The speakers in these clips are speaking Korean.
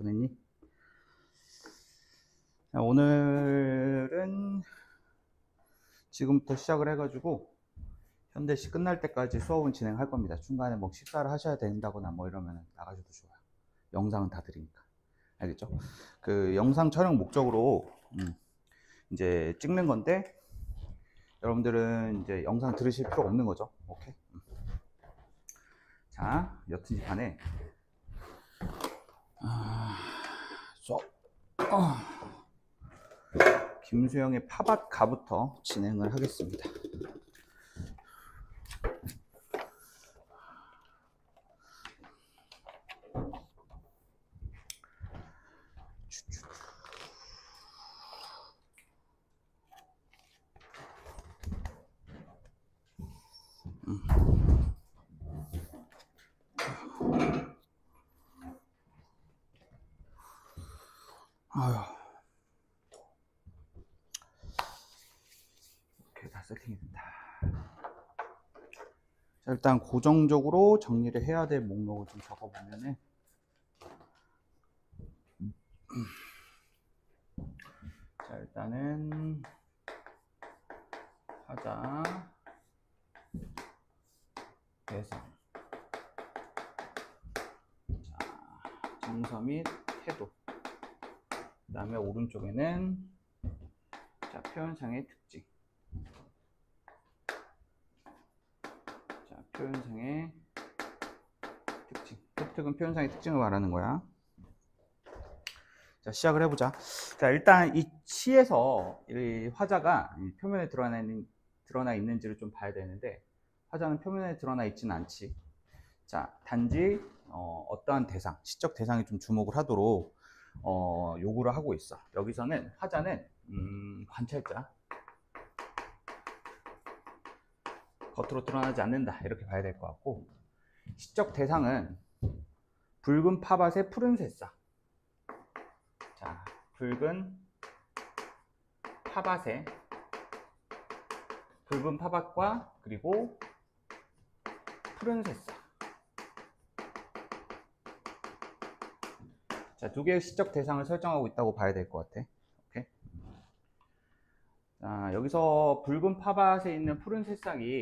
보냈니? 오늘은 지금부터 시작을 해가지고 현대시 끝날 때까지 수업은 진행할 겁니다. 중간에 뭐 식사를 하셔야 된다거나 뭐 이러면 나가셔도 좋아요. 영상은 다 드리니까. 알겠죠? 그 영상 촬영 목적으로 이제 찍는 건데 여러분들은 이제 영상 들으실 필요 없는 거죠. 오케이? 자, 여튼지 간에 김수영의 파밭 가부터 진행을 하겠습니다. 아휴. 이렇게 다 세팅이 된다. 자, 일단 고정적으로 정리를 해야 될 목록을 좀 적어보면은 자, 일단은 화자 대상 자, 정서 및 태도 그 다음에 오른쪽에는 자, 표현상의 특징 자, 표현상의 특징 특특은 표현상의 특징을 말하는 거야. 자, 시작을 해보자. 자, 일단 이 시에서 이 화자가 표면에 드러나 있는지를 좀 봐야 되는데 화자는 표면에 드러나 있지는 않지. 자, 단지 어떠한 대상, 시적 대상에 좀 주목을 하도록 요구를 하고 있어. 여기서는 화자는 관찰자, 겉으로 드러나지 않는다 이렇게 봐야 될 것 같고, 시적 대상은 붉은 파밭의 푸른 새싹. 자, 붉은 파밭과 그리고 푸른 새싹. 자, 두 개의 시적 대상을 설정하고 있다고 봐야 될 것 같아. 오케이. 자, 여기서 붉은 파밭에 있는 푸른 새싹이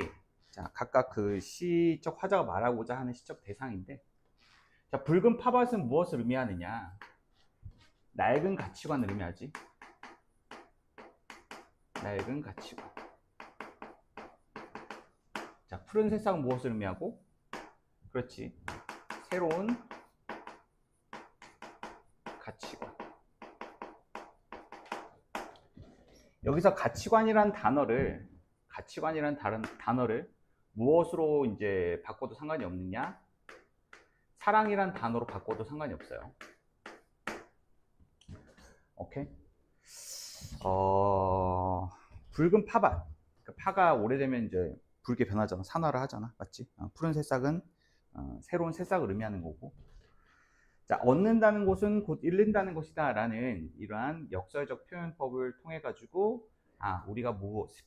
자, 각각 그 시적 화자가 말하고자 하는 시적 대상인데, 자, 붉은 파밭은 무엇을 의미하느냐? 낡은 가치관을 의미하지. 낡은 가치관. 자, 푸른 새싹은 무엇을 의미하고? 그렇지. 새로운 가치관. 여기서 가치관이란 단어를 무엇으로 이제 바꿔도 상관이 없느냐? 사랑이란 단어로 바꿔도 상관이 없어요. 오케이. 붉은 파밭. 그 파가 오래되면 이제 붉게 변하잖아. 산화를 하잖아. 맞지? 푸른 새싹은 새로운 새싹을 의미하는 거고. 자, 얻는다는 것은 곧 잃는다는 것이다 라는 이러한 역설적 표현법을 통해 가지고 우리가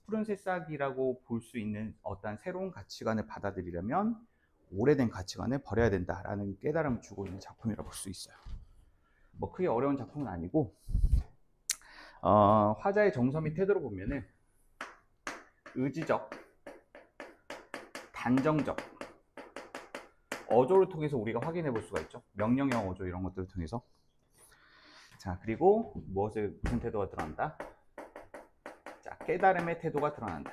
푸른 새싹이라고 볼 수 있는 어떤 새로운 가치관을 받아들이려면 오래된 가치관을 버려야 된다라는 깨달음을 주고 있는 작품이라고 볼 수 있어요. 뭐 크게 어려운 작품은 아니고 화자의 정서 및 태도를 보면은 의지적, 단정적, 어조를 통해서 우리가 확인해 볼 수가 있죠. 명령형 어조 이런 것들을 통해서. 자, 그리고 무슨 태도가 드러난다? 자, 깨달음의 태도가 드러난다.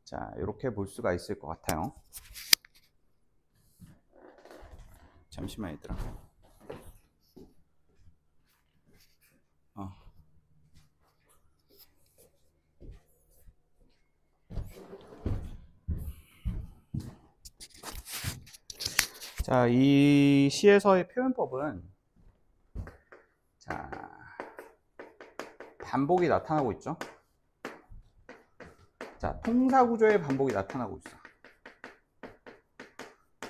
자, 이렇게 볼 수가 있을 것 같아요. 잠시만 얘들아. 자, 이 시에서의 표현법은 자, 반복이 나타나고 있죠. 자, 통사구조의 반복이 나타나고 있어.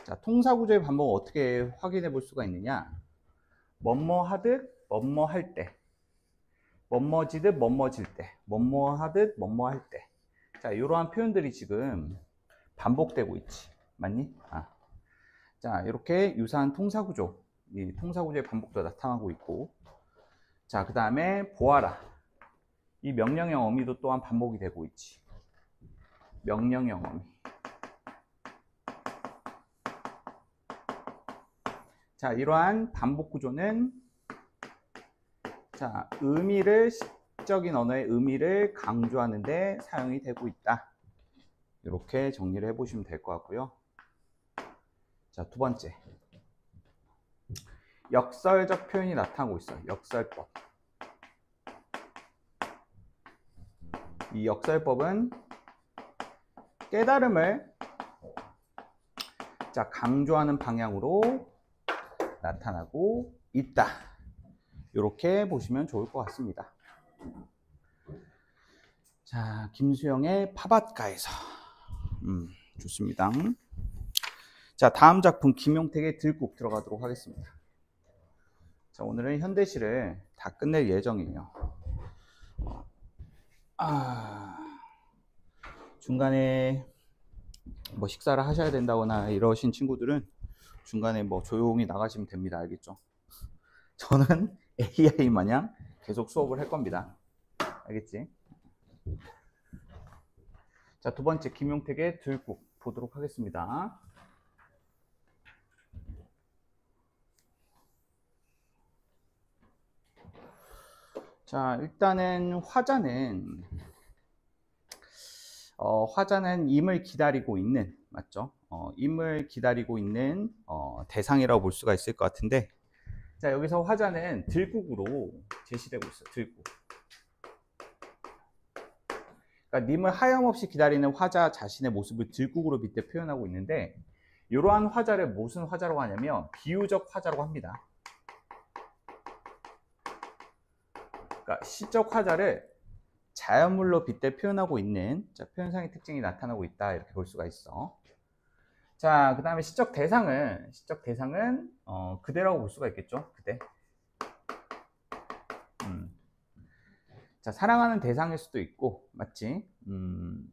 자, 통사구조의 반복을 어떻게 확인해 볼 수가 있느냐? 뭐뭐 하듯 뭐뭐 할 때, 뭐뭐 지듯 뭐뭐 질 때, 뭐뭐 하듯 뭐뭐 할 때. 자, 이러한 표현들이 지금 반복되고 있지. 맞니? 자, 이렇게 유사한 통사구조 이 통사구조의 반복도 나타나고 있고, 자, 그 다음에 보아라. 이 명령형 어미도 또한 반복이 되고 있지. 명령형 어미. 자, 이러한 반복 구조는 자, 시적인 언어의 의미를 강조하는 데 사용이 되고 있다. 이렇게 정리를 해보시면 될 것 같고요. 자, 두 번째. 역설적 표현이 나타나고 있어요. 역설법. 이 역설법은 깨달음을 자, 강조하는 방향으로 나타나고 있다. 이렇게 보시면 좋을 것 같습니다. 자, 김수영의 파밭가에서 좋습니다. 자, 다음 작품 김용택의 들국 들어가도록 하겠습니다. 자, 오늘은 현대시를 다 끝낼 예정이에요. 중간에 뭐 식사를 하셔야 된다거나 이러신 친구들은 중간에 뭐 조용히 나가시면 됩니다. 알겠죠? 저는 AI 마냥 계속 수업을 할 겁니다. 알겠지? 자, 두 번째 김용택의 들국 보도록 하겠습니다. 자, 일단은 화자는 임을 기다리고 있는, 맞죠? 임을 기다리고 있는 대상이라고 볼 수가 있을 것 같은데, 자, 여기서 화자는 들국으로 제시되고 있어요. 들국. 그러니까 님을 하염없이 기다리는 화자 자신의 모습을 들국으로 빗대 표현하고 있는데, 이러한 화자를 무슨 화자라고 하냐면 비유적 화자라고 합니다. 그러니까 시적 화자를 자연물로 빗대 표현하고 있는, 자, 표현상의 특징이 나타나고 있다, 이렇게 볼 수가 있어. 자, 그 다음에 시적 대상은 그대라고 볼 수가 있겠죠. 그대. 자, 사랑하는 대상일 수도 있고, 맞지?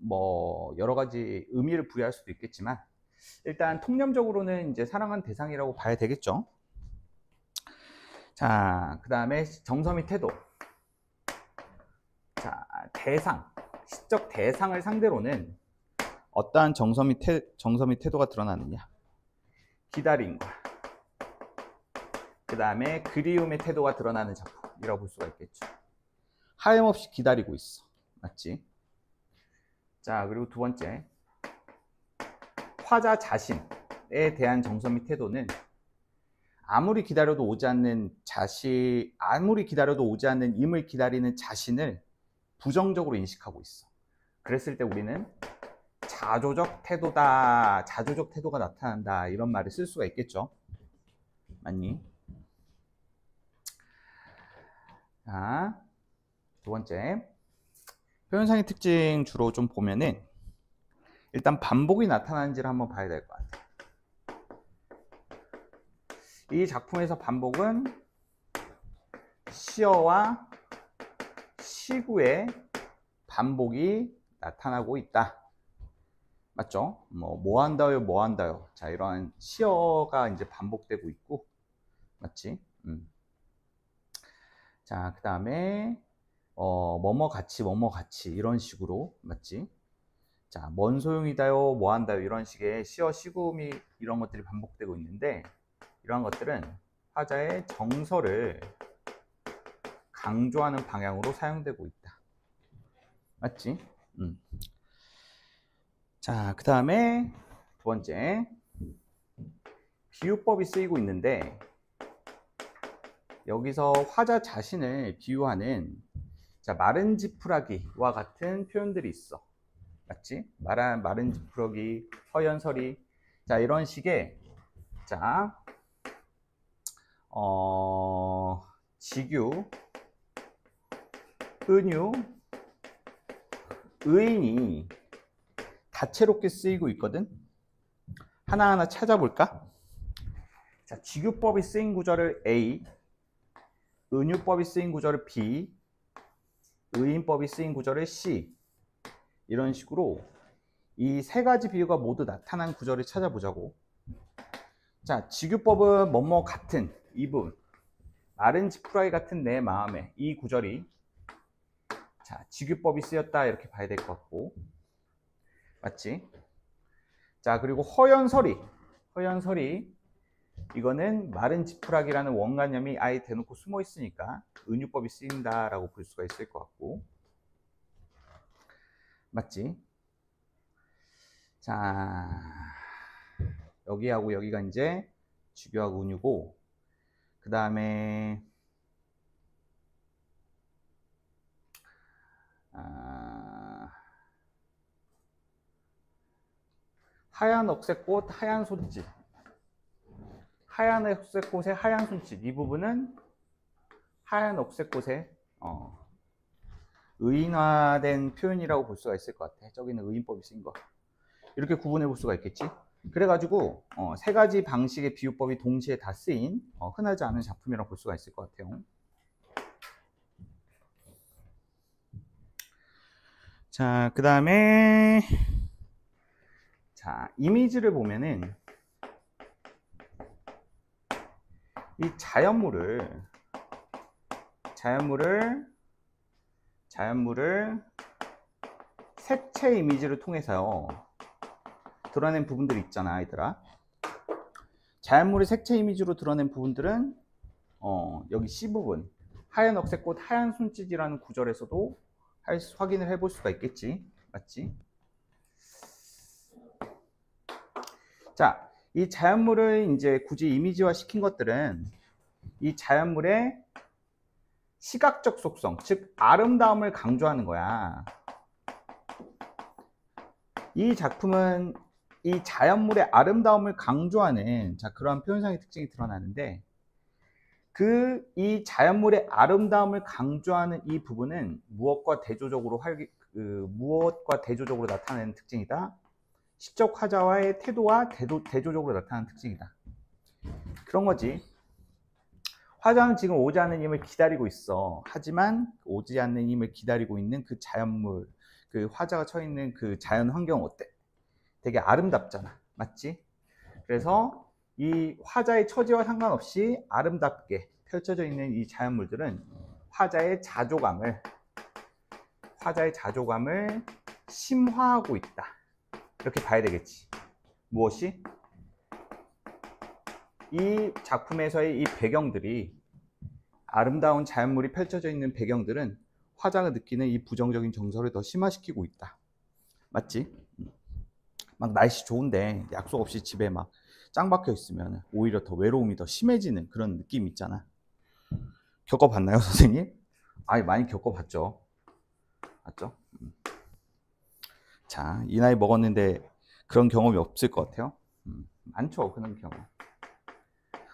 뭐 여러 가지 의미를 부여할 수도 있겠지만, 일단 통념적으로는 이제 사랑하는 대상이라고 봐야 되겠죠. 자, 그 다음에 정서 및 태도. 자, 시적 대상을 상대로는 어떠한 정서 및 태도가 드러나느냐. 기다림과 그 다음에 그리움의 태도가 드러나는 작품이라고 볼 수가 있겠죠. 하염없이 기다리고 있어. 맞지? 자, 그리고 두 번째. 화자 자신에 대한 정서 및 태도는 아무리 기다려도 오지 않는 임을 기다리는 자신을 부정적으로 인식하고 있어. 그랬을 때 우리는 자조적 태도가 나타난다, 이런 말을 쓸 수가 있겠죠. 맞니? 자, 두 번째. 표현상의 특징 주로 좀 보면은 일단 반복이 나타나는지를 한번 봐야 될 것 같아요. 이 작품에서 반복은 시어와 시구의 반복이 나타나고 있다. 맞죠? 뭐 한다요, 뭐 한다요. 자, 이러한 시어가 이제 반복되고 있고, 맞지? 자, 그 다음에 뭐뭐 같이 이런 식으로, 맞지? 자, 뭔 소용이다요, 뭐 한다요, 이런 식의 시어, 시구미 이런 것들이 반복되고 있는데, 이러한 것들은 화자의 정서를 강조하는 방향으로 사용되고 있다. 맞지? 자, 그 다음에 두 번째. 비유법이 쓰이고 있는데, 여기서 화자 자신을 비유하는, 자, 마른 지푸라기와 같은 표현들이 있어. 맞지? 마른 지푸라기, 서연설이. 자, 이런 식의, 자, 직유, 은유, 의인이 다채롭게 쓰이고 있거든. 하나하나 찾아볼까? 자, 직유법이 쓰인 구절을 A, 은유법이 쓰인 구절을 B, 의인법이 쓰인 구절을 C, 이런 식으로 이 세 가지 비유가 모두 나타난 구절을 찾아보자고. 자, 직유법은 뭐뭐 같은, 이 부분 마른 지푸라기 같은 내 마음에 이 구절이 자 직유법이 쓰였다 이렇게 봐야 될 것 같고 맞지? 자 그리고 허연설이 이거는 마른 지푸라기라는 원관념이 아예 대놓고 숨어 있으니까 은유법이 쓰인다라고 볼 수가 있을 것 같고 맞지? 자 여기하고 여기가 이제 주교하고 은유고 그 다음에 하얀 억새꽃 하얀 손짓 하얀 억새꽃의 하얀 손짓 이 부분은 하얀 억새꽃의 의인화된 표현이라고 볼 수가 있을 것 같아. 저기는 의인법이 쓰인 거 이렇게 구분해 볼 수가 있겠지. 그래가지고 세 가지 방식의 비유법이 동시에 다 쓰인 흔하지 않은 작품이라고 볼 수가 있을 것 같아요. 자, 그 다음에 자 이미지를 보면은 이 자연물을 색채 이미지를 통해서 드러낸 부분들이 있잖아, 아이들아. 자연물의 색채 이미지로 드러낸 부분들은 여기 C 부분 하얀 억새꽃 하얀 손짓이라는 구절에서도 확인을 해볼 수가 있겠지, 맞지? 자, 이 자연물을 이제 굳이 이미지화 시킨 것들은 이 자연물의 시각적 속성, 즉 아름다움을 강조하는 거야. 이 작품은 이 자연물의 아름다움을 강조하는 그러한 표현상의 특징이 드러나는데 이 자연물의 아름다움을 강조하는 이 부분은 무엇과 대조적으로 나타내는 특징이다. 시적 화자와의 태도와 대조적으로 나타나는 특징이다. 그런 거지. 화자는 지금 오지 않는 힘을 기다리고 있어. 하지만 오지 않는 힘을 기다리고 있는 그 자연물, 그 화자가 처해 있는 그 자연 환경 어때? 되게 아름답잖아. 맞지? 그래서 이 화자의 처지와 상관없이 아름답게 펼쳐져 있는 이 자연물들은 화자의 자조감을 심화하고 있다. 이렇게 봐야 되겠지. 무엇이? 이 작품에서의 이 배경들이 아름다운 자연물이 펼쳐져 있는 배경들은 화자가 느끼는 이 부정적인 정서를 더 심화시키고 있다. 맞지? 막 날씨 좋은데 약속 없이 집에 막 짱 박혀 있으면 오히려 더 외로움이 더 심해지는 그런 느낌 있잖아. 겪어봤나요, 선생님? 아니, 많이 겪어봤죠. 맞죠? 자, 이 나이 먹었는데 그런 경험이 없을 것 같아요. 많죠, 그런 경험.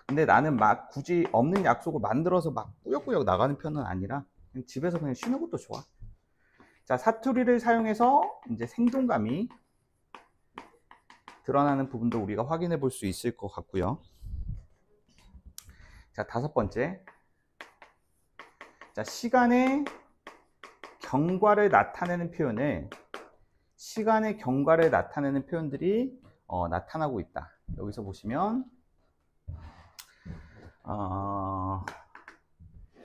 근데 나는 막 굳이 없는 약속을 만들어서 막 꾸역꾸역 나가는 편은 아니라 그냥 집에서 그냥 쉬는 것도 좋아. 자, 사투리를 사용해서 이제 생동감이 드러나는 부분도 우리가 확인해 볼 수 있을 것 같고요. 자, 5번째. 자, 시간의 경과를 나타내는 표현들이 나타나고 있다. 여기서 보시면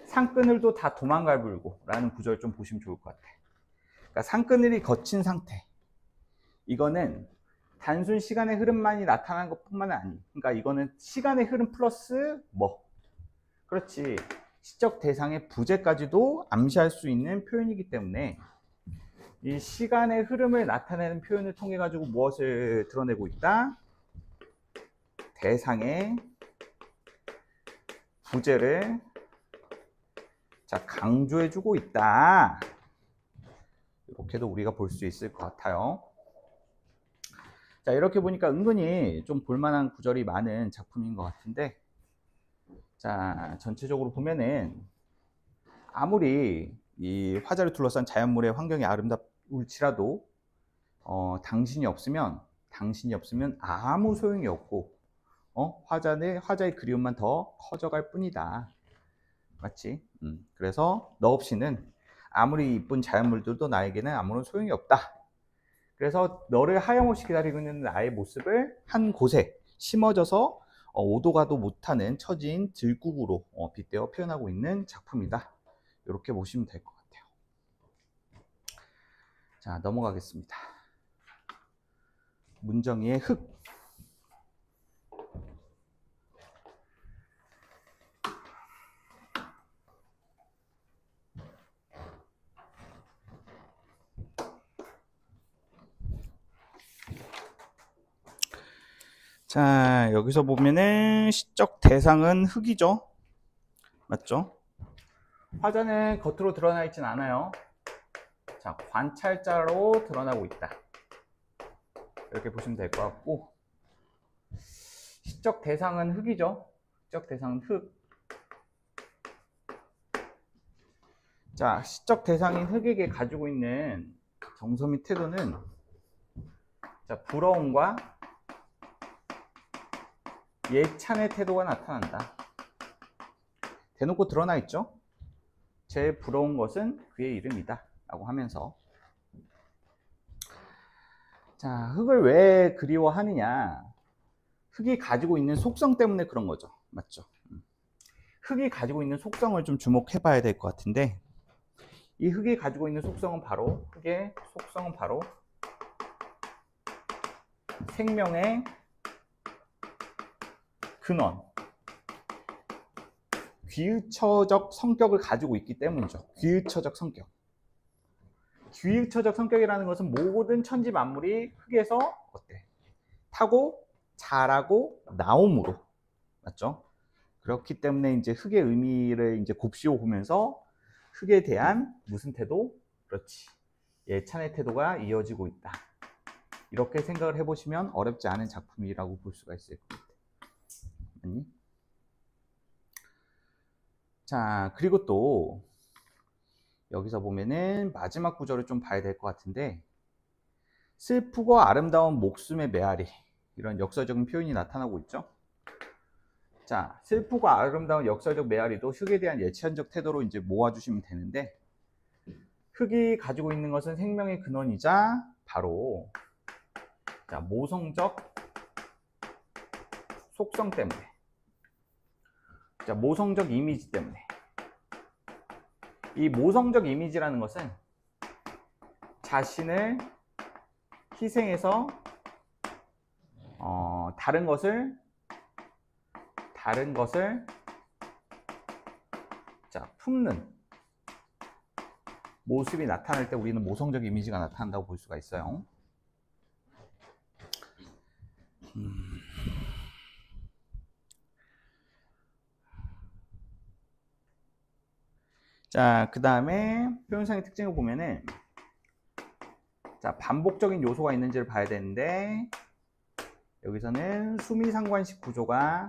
산그늘도 다 도망갈 불고 라는 구절 좀 보시면 좋을 것 같아. 그러니까 산그늘이 거친 상태. 이거는 단순 시간의 흐름만이 나타나는 것뿐만 아니. 그러니까 이거는 시간의 흐름 플러스 그렇지. 시적 대상의 부재까지도 암시할 수 있는 표현이기 때문에 이 시간의 흐름을 나타내는 표현을 통해 가지고 무엇을 드러내고 있다? 대상의 부재를 강조해주고 있다. 이렇게도 우리가 볼 수 있을 것 같아요. 자, 이렇게 보니까 은근히 좀 볼만한 구절이 많은 작품인 것 같은데, 자, 전체적으로 보면은 아무리 이 화자를 둘러싼 자연물의 환경이 아름다울지라도 당신이 없으면 아무 소용이 없고 화자의 그리움만 더 커져갈 뿐이다. 맞지? 그래서 너 없이는 아무리 이쁜 자연물들도 나에게는 아무런 소용이 없다. 그래서 너를 하염없이 기다리고 있는 나의 모습을 한 곳에 심어져서 오도 가도 못하는 처진 들국으로 빗대어 표현하고 있는 작품이다. 이렇게 보시면 될 것 같아요. 자, 넘어가겠습니다. 문정희의 흙. 자, 여기서 보면은 시적 대상은 흙이죠. 맞죠? 화자는 겉으로 드러나 있진 않아요. 자, 관찰자로 드러나고 있다. 이렇게 보시면 될 것 같고, 시적 대상은 흙이죠. 시적 대상은 흙. 자, 시적 대상인 흙에게 가지고 있는 정서 및 태도는, 자, 부러움과 예찬의 태도가 나타난다. 대놓고 드러나 있죠. 제일 부러운 것은 그의 이름이다 라고 하면서, 자, 흙을 왜 그리워하느냐. 흙이 가지고 있는 속성 때문에 그런 거죠. 맞죠? 흙이 가지고 있는 속성을 좀 주목해 봐야 될 것 같은데, 이 흙이 가지고 있는 속성은 바로, 흙의 속성은 바로 생명의 근원, 귀의처적 성격을 가지고 있기 때문이죠. 귀의처적 성격. 귀의처적 성격이라는 것은 모든 천지 만물이 흙에서 어때? 타고 자라고 나옴으로. 맞죠? 그렇기 때문에 이제 흙의 의미를 이제 곱씹어 보면서 흙에 대한 무슨 태도? 그렇지. 예찬의 태도가 이어지고 있다. 이렇게 생각을 해보시면 어렵지 않은 작품이라고 볼 수가 있을 것 같아요. 아니? 자, 그리고 또 여기서 보면은 마지막 구절을 좀 봐야 될 것 같은데, 슬프고 아름다운 목숨의 메아리, 이런 역사적인 표현이 나타나고 있죠. 자, 슬프고 아름다운 역사적 메아리도 흙에 대한 예찬적 태도로 이제 모아주시면 되는데, 흙이 가지고 있는 것은 생명의 근원이자 바로, 자, 모성적 속성 때문에, 자, 모성적 이미지 때문에. 이 모성적 이미지라는 것은 자신을 희생해서 다른 것을 자, 품는 모습이 나타날 때 우리는 모성적 이미지가 나타난다고 볼 수가 있어요. 자, 그 다음에 표현상의 특징을 보면은, 자, 반복적인 요소가 있는지를 봐야 되는데, 여기서는 수미상관식 구조가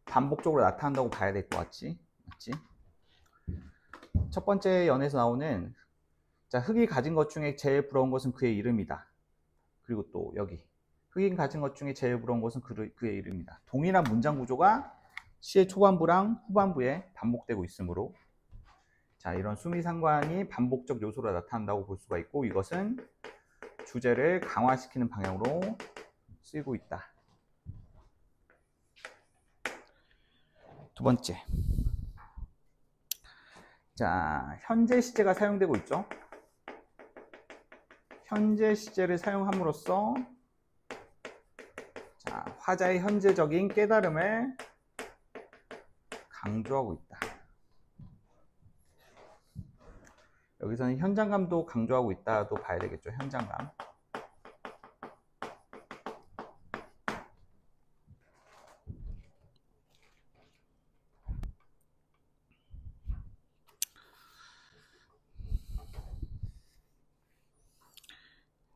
반복적으로 나타난다고 봐야 될 것 같지? 맞지? 첫 번째 연에서 나오는, 자, 흙이 가진 것 중에 제일 부러운 것은 그의 이름이다. 그리고 또 여기, 흙이 가진 것 중에 제일 부러운 것은 그의 이름이다. 동일한 문장 구조가 시의 초반부랑 후반부에 반복되고 있으므로, 자, 이런 수미상관이 반복적 요소로 나타난다고 볼 수가 있고, 이것은 주제를 강화시키는 방향으로 쓰이고 있다. 두 번째, 자, 현재 시제가 사용되고 있죠. 현재 시제를 사용함으로써, 자, 화자의 현재적인 깨달음을 강조하고 있다. 여기서는 현장감도 강조하고 있다도 봐야 되겠죠. 현장감.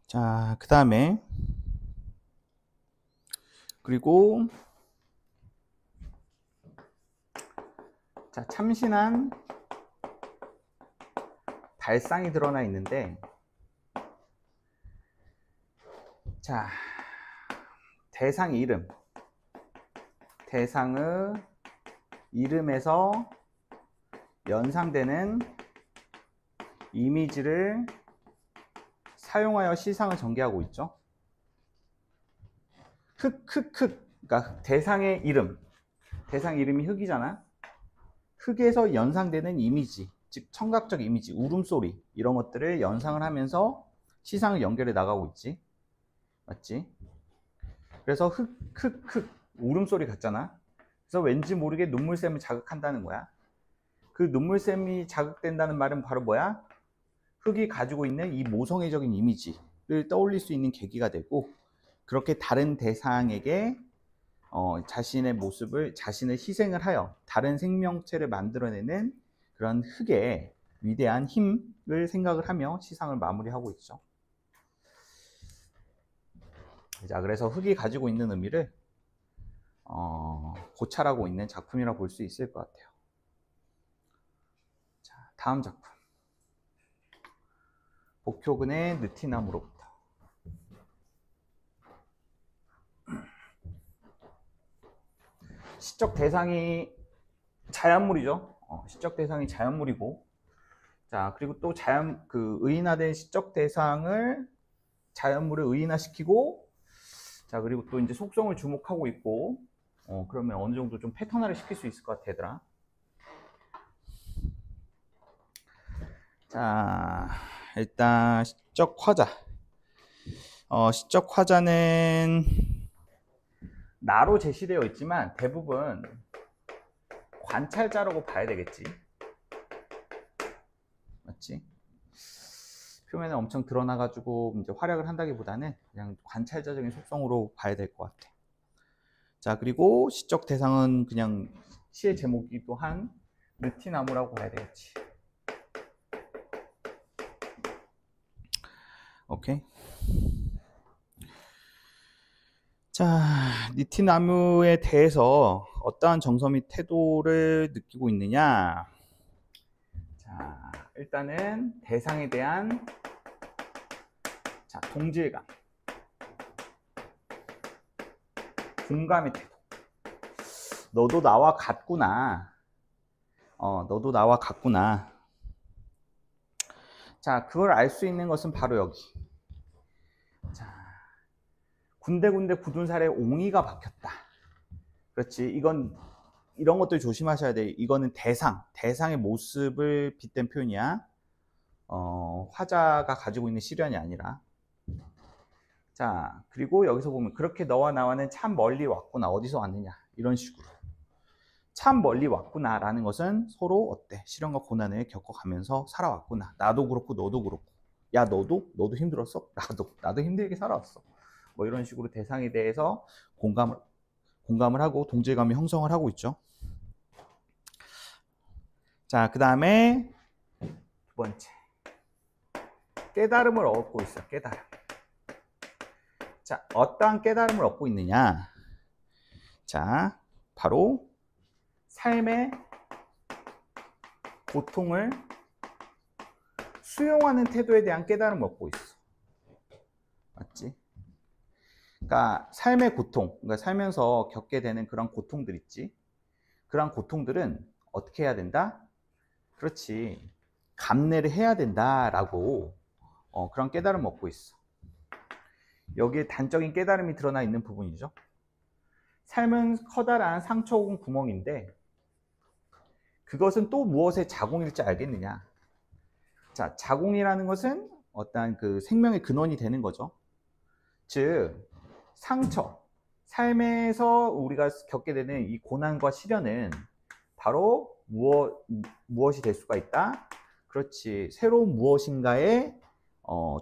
자, 그 다음에, 그리고, 자, 참신한 발상이 드러나 있는데, 자, 대상 이름, 대상의 이름에서 연상되는 이미지를 사용하여 시상을 전개하고 있죠. 흑흑흑 그러니까 대상의 이름, 대상 이름이 흙이잖아. 흙에서 연상되는 이미지, 즉 청각적 이미지, 울음소리 이런 것들을 연상을 하면서 시상을 연결해 나가고 있지. 맞지? 그래서 흙, 울음소리 같잖아. 그래서 왠지 모르게 눈물샘을 자극한다는 거야. 그 눈물샘이 자극된다는 말은 바로 뭐야? 흙이 가지고 있는 이 모성애적인 이미지를 떠올릴 수 있는 계기가 되고, 그렇게 다른 대상에게 자신의 모습을, 자신을 희생을 하여 다른 생명체를 만들어내는 그런 흙의 위대한 힘을 생각을 하며 시상을 마무리하고 있죠. 자, 그래서 흙이 가지고 있는 의미를 고찰하고 있는 작품이라고 볼 수 있을 것 같아요. 자, 다음 작품. 복효근의 느티나무로부터. 시적 대상이 자연물이죠. 시적 대상이 자연물이고, 자, 그리고 또 의인화된 시적 대상을 자연물에 의인화시키고, 자, 그리고 또 이제 속성을 주목하고 있고, 그러면 어느 정도 좀 패턴화를 시킬 수 있을 것 같아, 얘들아. 자, 일단 시적 화자. 시적 화자는 나로 제시되어 있지만 대부분 관찰자라고 봐야 되겠지. 맞지? 표면에 엄청 드러나가지고 이제 활약을 한다기보다는 그냥 관찰자적인 속성으로 봐야 될 것 같아. 자, 그리고 시적 대상은 그냥 시의 제목이기도 한 느티나무라고 봐야 되겠지. 오케이. 자, 느티나무에 대해서 어떠한 정서 및 태도를 느끼고 있느냐. 자, 일단은 대상에 대한 동질감, 공감의 태도. 너도 나와 같구나. 너도 나와 같구나. 자, 그걸 알 수 있는 것은 바로 여기. 자, 군데군데 굳은 살에 옹이가 박혔다. 그렇지. 이런 것들 조심하셔야 돼. 이거는 대상의 모습을 빗댄 표현이야. 화자가 가지고 있는 시련이 아니라. 자, 그리고 여기서 보면 그렇게 너와 나와는 참 멀리 왔구나. 어디서 왔느냐. 이런 식으로. 참 멀리 왔구나 라는 것은 서로 어때? 시련과 고난을 겪어가면서 살아왔구나. 나도 그렇고 너도 그렇고. 야, 너도 힘들었어? 나도 힘들게 살아왔어. 뭐 이런 식으로 대상에 대해서 공감을 하고 동질감이 형성을 하고 있죠. 자, 그 다음에 두 번째. 깨달음을 얻고 있어. 깨달음. 자, 어떠한 깨달음을 얻고 있느냐? 자, 바로 삶의 고통을 수용하는 태도에 대한 깨달음을 얻고 있어. 맞지? 그러니까 삶의 고통, 그러니까 살면서 겪게 되는 그런 고통들 있지. 그런 고통들은 어떻게 해야 된다? 그렇지. 감내를 해야 된다라고 그런 깨달음을 얻고 있어. 여기에 단적인 깨달음이 드러나 있는 부분이죠. 삶은 커다란 상처 혹은 구멍인데 그것은 또 무엇의 자궁일지 알겠느냐? 자, 자궁이라는 것은 어떠한 그 생명의 근원이 되는 거죠. 즉, 상처, 삶에서 우리가 겪게 되는 이 고난과 시련은 바로 무엇이 될 수가 있다? 그렇지, 새로운 무엇인가의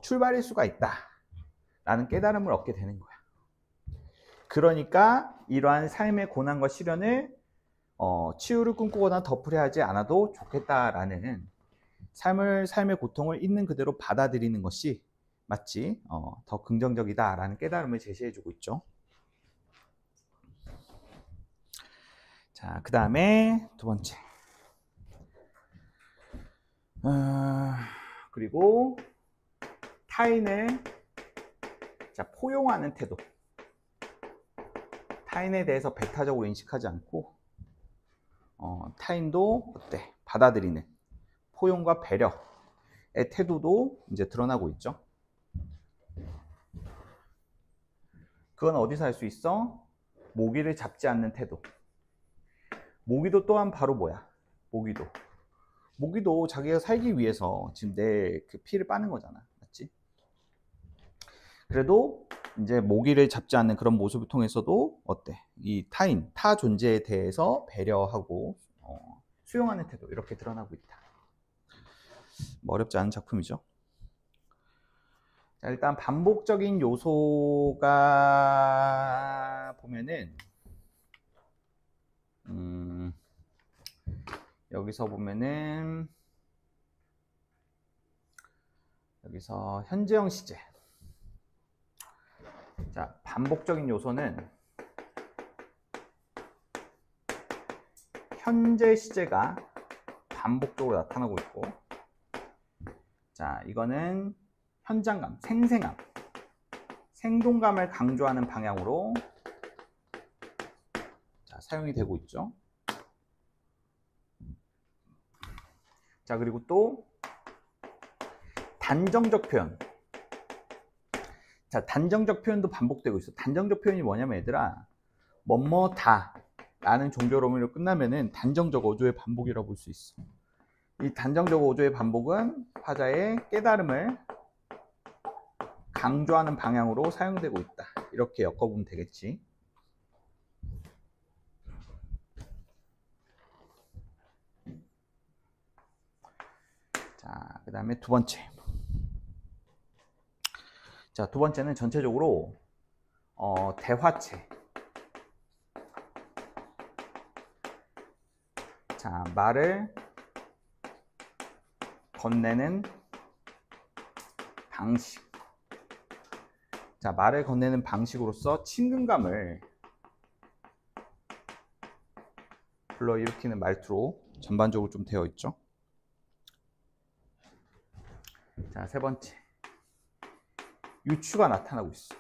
출발일 수가 있다 라는 깨달음을 얻게 되는 거야. 그러니까 이러한 삶의 고난과 시련을 치유를 꿈꾸거나 덮으려 하지 않아도 좋겠다라는 삶의 고통을 있는 그대로 받아들이는 것이 맞지, 더 긍정적이다라는 깨달음을 제시해주고 있죠. 자, 그 다음에 두 번째. 그리고 타인을 포용하는 태도. 타인에 대해서 배타적으로 인식하지 않고 타인도 어때? 받아들이는 포용과 배려의 태도도 이제 드러나고 있죠. 그건 어디서 할 수 있어? 모기를 잡지 않는 태도. 모기도 또한 바로 뭐야? 모기도 자기가 살기 위해서 지금 내 그 피를 빠는 거잖아. 맞지? 그래도 이제 모기를 잡지 않는 그런 모습을 통해서도 어때? 이 타 존재에 대해서 배려하고 수용하는 태도, 이렇게 드러나고 있다. 뭐 어렵지 않은 작품이죠. 자, 일단 반복적인 요소가 보면은 여기서 보면은 여기서 현재형 시제. 자, 반복적인 요소는 현재 시제가 반복적으로 나타나고 있고, 자, 이거는 현장감, 생생함, 생동감을 강조하는 방향으로 자, 사용이 되고 있죠. 자, 그리고 또 단정적 표현. 자, 단정적 표현도 반복되고 있어. 단정적 표현이 뭐냐면 얘들아, 뭐뭐다 라는 종교론으로 끝나면은 단정적 어조의 반복이라고 볼 수 있어. 이 단정적 어조의 반복은 화자의 깨달음을 강조하는 방향으로 사용되고 있다. 이렇게 엮어보면 되겠지. 자, 그 다음에 두 번째. 자, 두 번째는 전체적으로 대화체. 자, 말을 건네는 방식. 자, 말을 건네는 방식으로서 친근감을 불러일으키는 말투로 전반적으로 좀 되어 있죠. 자, 세 번째. 유추가 나타나고 있어.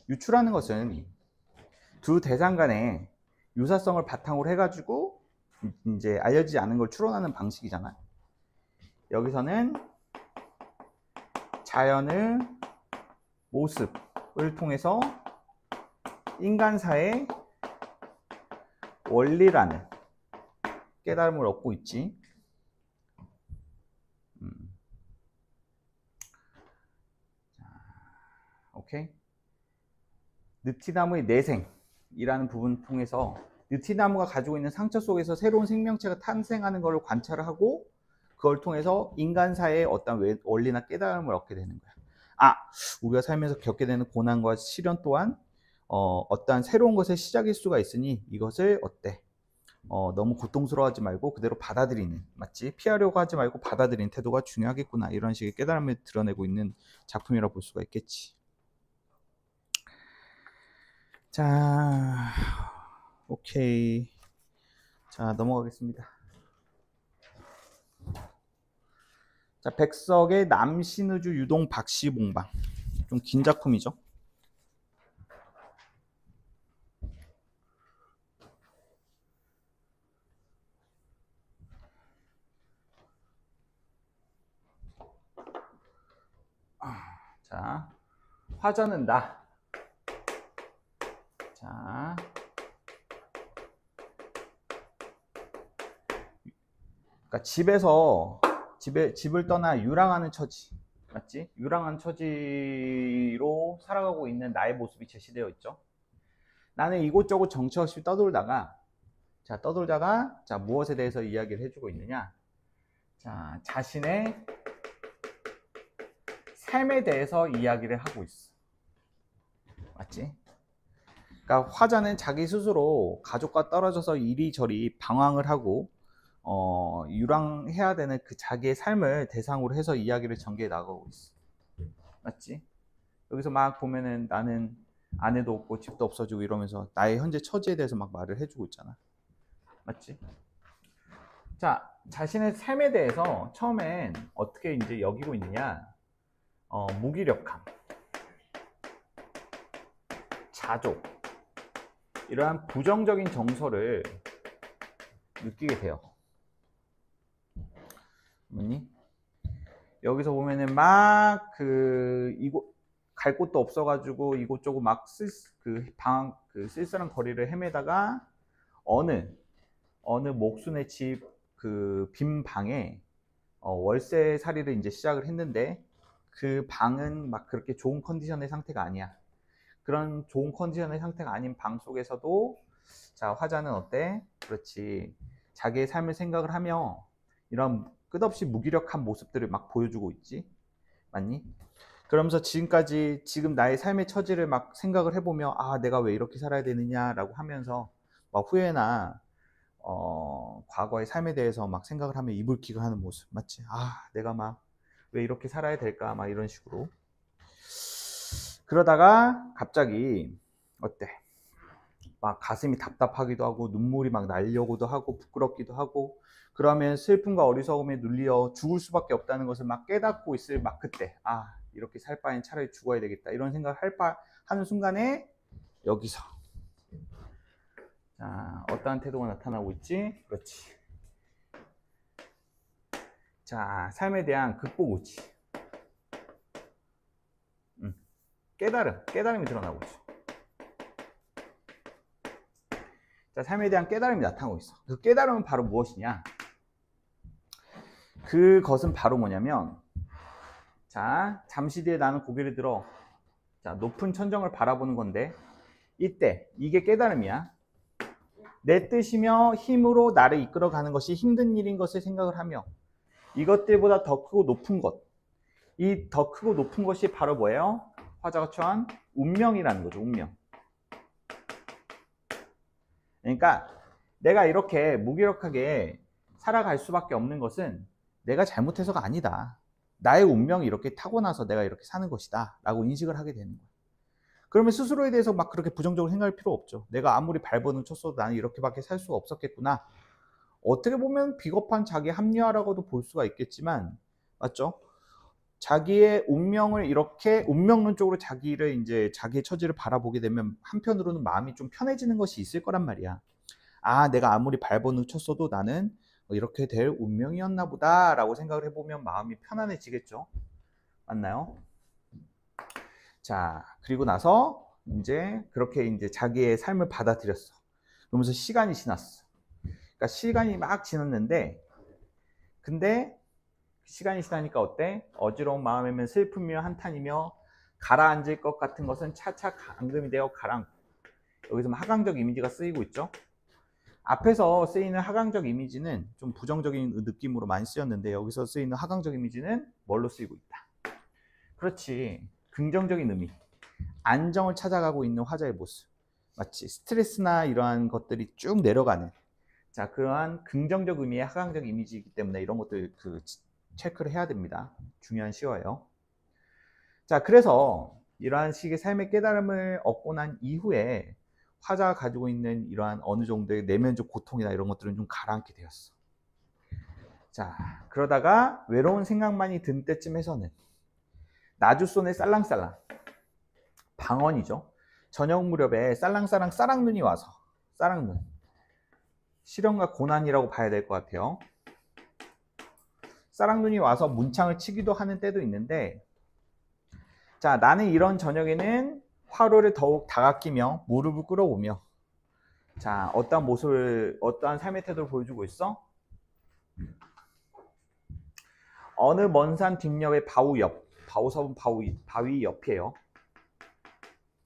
유추라는 것은 두 대상 간의 유사성을 바탕으로 해가지고 이제 알려지지 않은 걸 추론하는 방식이잖아. 여기서는 자연의 모습을 통해서 인간사의 원리라는 깨달음을 얻고 있지. 오케이. 느티나무의 내생이라는 부분을 통해서 느티나무가 가지고 있는 상처 속에서 새로운 생명체가 탄생하는 것을 관찰을 하고 그걸 통해서 인간사의 어떤 원리나 깨달음을 얻게 되는 거야. 아, 우리가 살면서 겪게 되는 고난과 시련 또한 어떠한 새로운 것의 시작일 수가 있으니 이것을 어때? 너무 고통스러워하지 말고 그대로 받아들이는, 맞지? 피하려고 하지 말고 받아들이는 태도가 중요하겠구나. 이런 식의 깨달음을 드러내고 있는 작품이라고 볼 수가 있겠지. 자, 오케이. 자, 넘어가겠습니다. 자, 백석의 남신의주 유동 박시봉방. 좀 긴 작품이죠. 자, 화자는 나. 자, 그러니까 집을 떠나 유랑하는 처지, 맞지? 유랑한 처지로 살아가고 있는 나의 모습이 제시되어 있죠. 나는 이곳저곳 정처 없이 떠돌다가 자, 무엇에 대해서 이야기를 해주고 있느냐? 자, 자신의 삶에 대해서 이야기를 하고 있어. 맞지? 그러니까 화자는 자기 스스로 가족과 떨어져서 이리저리 방황을 하고 유랑해야 되는 그 자기의 삶을 대상으로 해서 이야기를 전개해 나가고 있어. 맞지? 여기서 막 보면은 나는 아내도 없고 집도 없어지고 이러면서 나의 현재 처지에 대해서 막 말을 해주고 있잖아. 맞지? 자, 자신의 삶에 대해서 처음엔 어떻게 이제 여기고 있느냐? 무기력함, 자족, 이러한 부정적인 정서를 느끼게 돼요. 뭐니? 여기서 보면은 막 이곳 갈 곳도 없어가지고 이곳저곳 막 쓸쓸한 거리를 헤매다가 어느 목순의 집 그 빈 방에 월세살이를 이제 시작을 했는데 그 방은 막 그렇게 좋은 컨디션의 상태가 아니야. 그런 좋은 컨디션의 상태가 아닌 방 속에서도 자, 화자는 어때? 그렇지. 자기의 삶을 생각을 하며 이런 끝없이 무기력한 모습들을 막 보여주고 있지. 맞니? 그러면서 지금 나의 삶의 처지를 막 생각을 해보며 아, 내가 왜 이렇게 살아야 되느냐라고 하면서 막 후회나 과거의 삶에 대해서 막 생각을 하며 이불킥을 하는 모습. 맞지? 아, 내가 막 왜 이렇게 살아야 될까? 막 이런 식으로. 그러다가 갑자기 어때? 막 가슴이 답답하기도 하고 눈물이 막 나려고도 하고 부끄럽기도 하고 그러면 슬픔과 어리석음에 눌려 죽을 수밖에 없다는 것을 막 깨닫고 있을 막 그때 아, 이렇게 살 바엔 차라리 죽어야 되겠다 이런 생각을 하는 순간에 여기서 자, 어떠한 태도가 나타나고 있지? 그렇지. 자, 삶에 대한 극복의지. 깨달음이 드러나고 있어. 자, 삶에 대한 깨달음이 나타나고 있어. 그 깨달음은 바로 무엇이냐? 그것은 바로 뭐냐면, 자, 잠시 뒤에 나는 고개를 들어, 자, 높은 천정을 바라보는 건데, 이게 깨달음이야. 내 뜻이며 힘으로 나를 이끌어가는 것이 힘든 일인 것을 생각을 하며, 이것들보다 더 크고 높은 것, 이 더 크고 높은 것이 바로 뭐예요? 화자가 처한 운명이라는 거죠. 운명. 그러니까 내가 이렇게 무기력하게 살아갈 수밖에 없는 것은 내가 잘못해서가 아니다. 나의 운명이 이렇게 타고나서 내가 이렇게 사는 것이다 라고 인식을 하게 되는 거예요. 그러면 스스로에 대해서 막 그렇게 부정적으로 생각할 필요 없죠. 내가 아무리 발버둥 쳤어도 나는 이렇게밖에 살 수가 없었겠구나. 어떻게 보면 비겁한 자기 합리화라고도 볼 수가 있겠지만, 맞죠? 자기의 운명을 이렇게 운명론적으로 자기의 처지를 바라보게 되면 한편으로는 마음이 좀 편해지는 것이 있을 거란 말이야. 아, 내가 아무리 발버둥 쳤어도 나는 이렇게 될 운명이었나 보다 라고 생각을 해보면 마음이 편안해지겠죠. 맞나요? 자, 그리고 나서 이제 그렇게 이제 자기의 삶을 받아들였어. 그러면서 시간이 지났어. 그러니까 시간이 막 지났는데, 근데 시간이 지나니까 어때? 어지러운 마음이면 슬픔이며 한탄이며 가라앉을 것 같은 것은 차차 감금이 되어 가라앉고, 여기서 하강적 이미지가 쓰이고 있죠. 앞에서 쓰이는 하강적 이미지는 좀 부정적인 느낌으로 많이 쓰였는데 여기서 쓰이는 하강적 이미지는 뭘로 쓰이고 있다. 그렇지. 긍정적인 의미. 안정을 찾아가고 있는 화자의 모습. 마치 스트레스나 이러한 것들이 쭉 내려가는, 자, 그러한 긍정적 의미의 하강적 이미지이기 때문에 이런 것들 체크를 해야 됩니다. 중요한 시어예요. 자, 그래서 이러한 식의 삶의 깨달음을 얻고 난 이후에 화자가 가지고 있는 이러한 어느 정도의 내면적 고통이나 이런 것들은 좀 가라앉게 되었어. 자, 그러다가 외로운 생각만이 든 때쯤에서는 나주손의 쌀랑쌀랑, 방언이죠. 저녁 무렵에 쌀랑쌀랑 쌀랑눈이 와서, 쌀랑눈, 시련과 고난이라고 봐야 될 것 같아요. 쌀랑눈이 와서 문창을 치기도 하는 때도 있는데, 자, 나는 이런 저녁에는 화로를 더욱 다가끼며 무릎을 꿇어오며, 자, 어떠한 삶의 태도를 보여주고 있어? 어느 먼 산 뒷옆의 바우섭은 바위 옆이에요.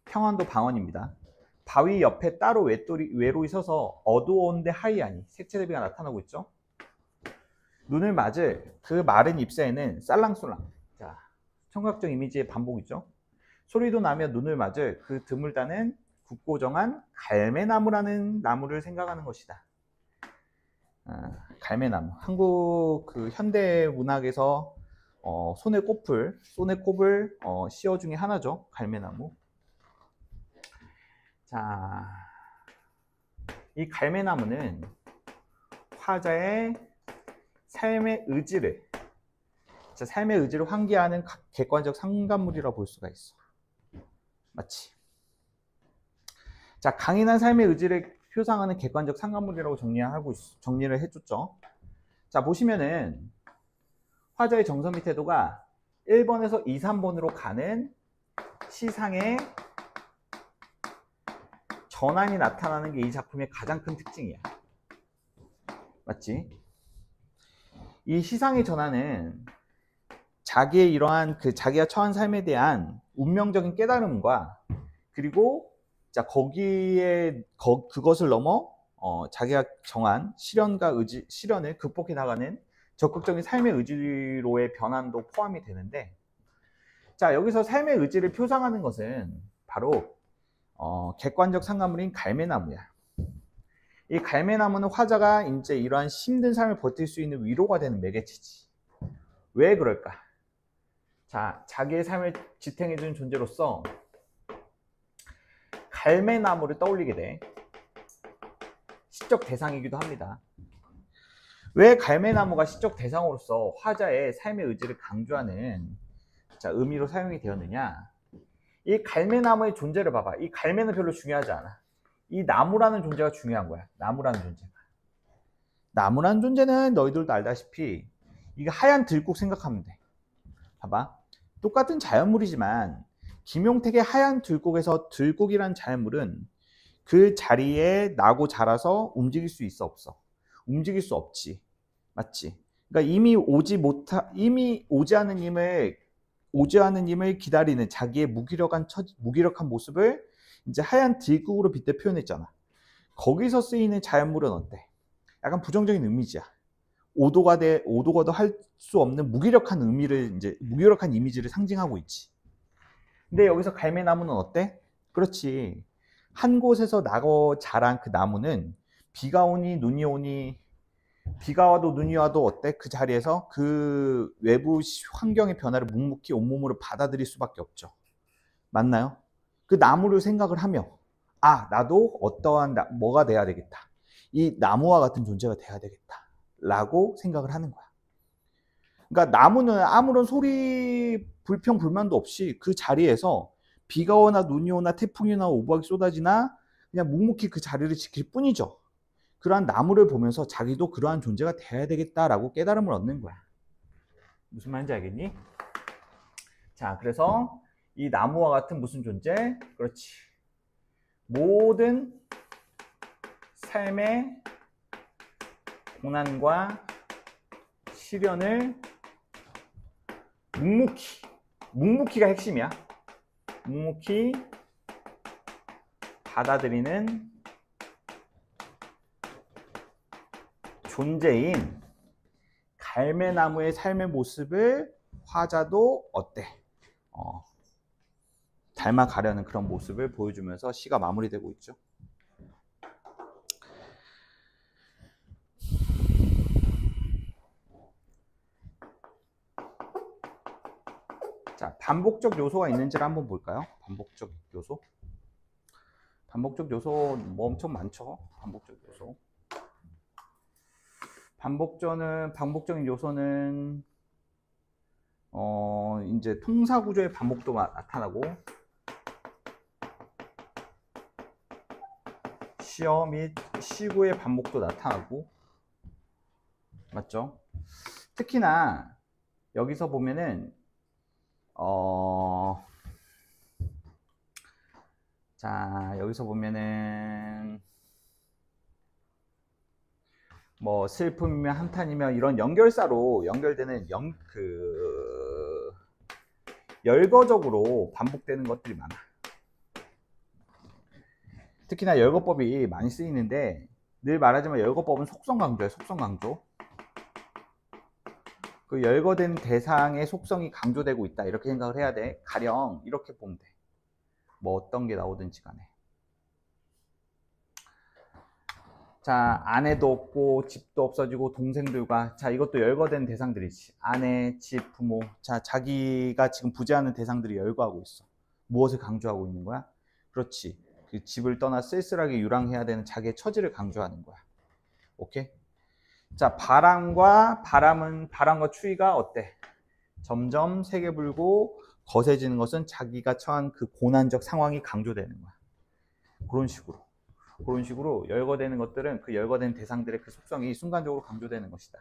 평안도 방언입니다. 바위 옆에 따로 외로이 서서 어두운데 하이하니 색채대비가 나타나고 있죠. 눈을 맞을 그 마른 잎새에는 쌀랑쏠랑, 자, 청각적 이미지의 반복이죠. 소리도 나며 눈을 맞을 그 드물다는 굳고정한 갈매나무라는 나무를 생각하는 것이다. 갈매나무. 한국 그 현대 문학에서 손의 꼽을 시어 중에 하나죠. 갈매나무. 자, 이 갈매나무는 화자의 삶의 의지를 환기하는 객관적 상간물이라고 볼 수가 있어. 맞지? 자, 강인한 삶의 의지를 표상하는 객관적 상간물이라고 정리를 해줬죠. 자, 보시면은 화자의 정서미 태도가 1번에서 2, 3번으로 가는 시상의 전환이 나타나는 게 이 작품의 가장 큰 특징이야. 맞지? 이 시상의 전환은 자기의 이러한 자기가 처한 삶에 대한 운명적인 깨달음과 그리고 자 거기에 그것을 넘어 자기가 정한 시련을 극복해 나가는 적극적인 삶의 의지로의 변환도 포함이 되는데, 자 여기서 삶의 의지를 표상하는 것은 바로 객관적 상가물인 갈매나무야. 이 갈매나무는 화자가 이제 이러한 힘든 삶을 버틸 수 있는 위로가 되는 매개체지. 왜 그럴까? 자, 자기의 삶을 지탱해주는 존재로서 갈매나무를 떠올리게 돼. 시적 대상이기도 합니다. 왜 갈매나무가 시적 대상으로서 화자의 삶의 의지를 강조하는 의미로 사용이 되었느냐? 이 갈매나무의 존재를 봐봐. 이 갈매는 별로 중요하지 않아. 이 나무라는 존재가 중요한 거야. 나무라는 존재가. 나무라는 존재는 너희들도 알다시피 이게 하얀 들국 생각하면 돼. 봐봐. 똑같은 자연물이지만 김용택의 하얀 들국에서 들국이란 자연물은 그 자리에 나고 자라서 움직일 수 있어 없어? 움직일 수 없지. 맞지? 그러니까 이미 오지 않은 힘을 기다리는 자기의 무기력한 모습을 이제 하얀 들국으로 빗대 표현했잖아. 거기서 쓰이는 자연물은 어때? 약간 부정적인 의미지야. 오도가도 할 수 없는 무기력한 이미지를 상징하고 있지. 근데 여기서 갈매나무는 어때? 그렇지. 한 곳에서 나고 자란 그 나무는 비가 오니 눈이 오니 비가 와도 눈이 와도 어때? 그 자리에서 그 외부 환경의 변화를 묵묵히 온몸으로 받아들일 수밖에 없죠. 맞나요? 그 나무를 생각을 하며 나도 어떠한 뭐가 돼야 되겠다. 이 나무와 같은 존재가 돼야 되겠다. 라고 생각을 하는 거야. 그러니까 나무는 아무런 소리, 불평, 불만도 없이 그 자리에서 비가 오나 눈이 오나 태풍이 나 오박이 쏟아지나 그냥 묵묵히 그 자리를 지킬 뿐이죠. 그러한 나무를 보면서 자기도 그러한 존재가 돼야 되겠다라고 깨달음을 얻는 거야. 무슨 말인지 알겠니? 자, 그래서 이 나무와 같은 무슨 존재? 그렇지. 모든 삶의 고난과 시련을 묵묵히가 핵심이야. 묵묵히 받아들이는 존재인 갈매나무의 삶의 모습을 화자도 어때? 닮아가려는 그런 모습을 보여주면서 시가 마무리되고 있죠. 자, 반복적 요소가 있는지를 한번 볼까요? 반복적 요소. 반복적 요소 뭐 엄청 많죠. 반복적 요소. 반복적인 요소는 이제 통사 구조의 반복도 나타나고 시어 및 시구의 반복도 나타나고 맞죠? 특히나 여기서 보면은 자 여기서 보면은 뭐 슬픔이며 한탄이며 이런 연결사로 연결되는 열거적으로 반복되는 것들이 많아. 특히나 열거법이 많이 쓰이는데 늘 말하지만 열거법은 속성 강조야. 속성 강조. 그 열거된 대상의 속성이 강조되고 있다 이렇게 생각을 해야 돼. 가령 이렇게 보면 돼. 뭐 어떤 게 나오든지 간에. 자, 아내도 없고 집도 없어지고 동생들과 자 이것도 열거된 대상들이지. 아내, 집, 부모. 자 자기가 지금 부재하는 대상들이 열거하고 있어. 무엇을 강조하고 있는 거야? 그렇지. 그 집을 떠나 쓸쓸하게 유랑해야 되는 자기의 처지를 강조하는 거야. 오케이? 자 바람과 추위가 어때? 점점 세게 불고 거세지는 것은 자기가 처한 그 고난적 상황이 강조되는 거야. 그런 식으로 열거되는 것들은 그 열거된 대상들의 그 속성이 순간적으로 강조되는 것이다.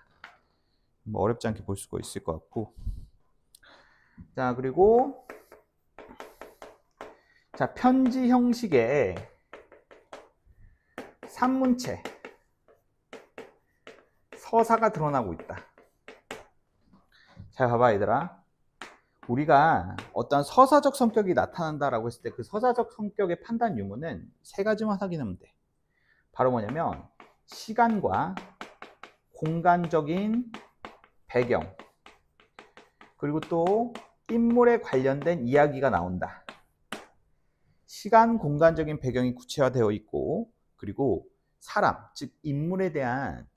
뭐 어렵지 않게 볼 수가 있을 것 같고. 자 그리고 자, 편지 형식의 산문체, 서사가 드러나고 있다. 잘 봐봐, 얘들아. 우리가 어떤 서사적 성격이 나타난다라고 했을 때 그 서사적 성격의 판단 유무는 세 가지만 확인하면 돼. 바로 뭐냐면 시간과 공간적인 배경, 그리고 또 인물에 관련된 이야기가 나온다. 시간, 공간적인 배경이 구체화되어 있고, 그리고 사람, 즉 인물에 대한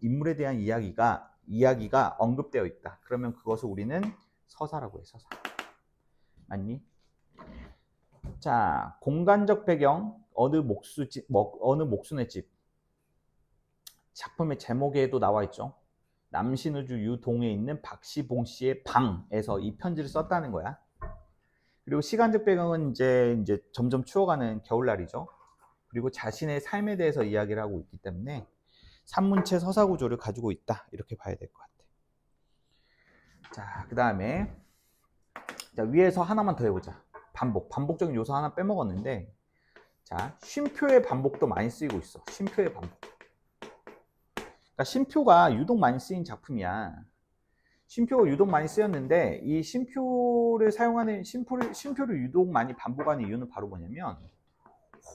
이야기가 언급되어 있다. 그러면 그것을 우리는 서사라고 해. 서사. 맞니? 자, 공간적 배경, 어느 목순의 집. 작품의 제목에도 나와 있죠. 남신우주 유동에 있는 박시봉 씨의 방에서 이 편지를 썼다는 거야. 그리고 시간적 배경은 이제 점점 추워가는 겨울날이죠. 그리고 자신의 삶에 대해서 이야기를 하고 있기 때문에 산문체 서사 구조를 가지고 있다. 이렇게 봐야 될 것 같아. 자, 그 다음에 위에서 하나만 더 해보자. 반복적인 요소 하나 빼먹었는데, 자, 쉼표의 반복도 많이 쓰이고 있어. 쉼표의 반복. 그러니까 쉼표가 유독 많이 쓰인 작품이야. 쉼표가 유독 많이 쓰였는데 이 쉼표를 유독 많이 반복하는 이유는 바로 뭐냐면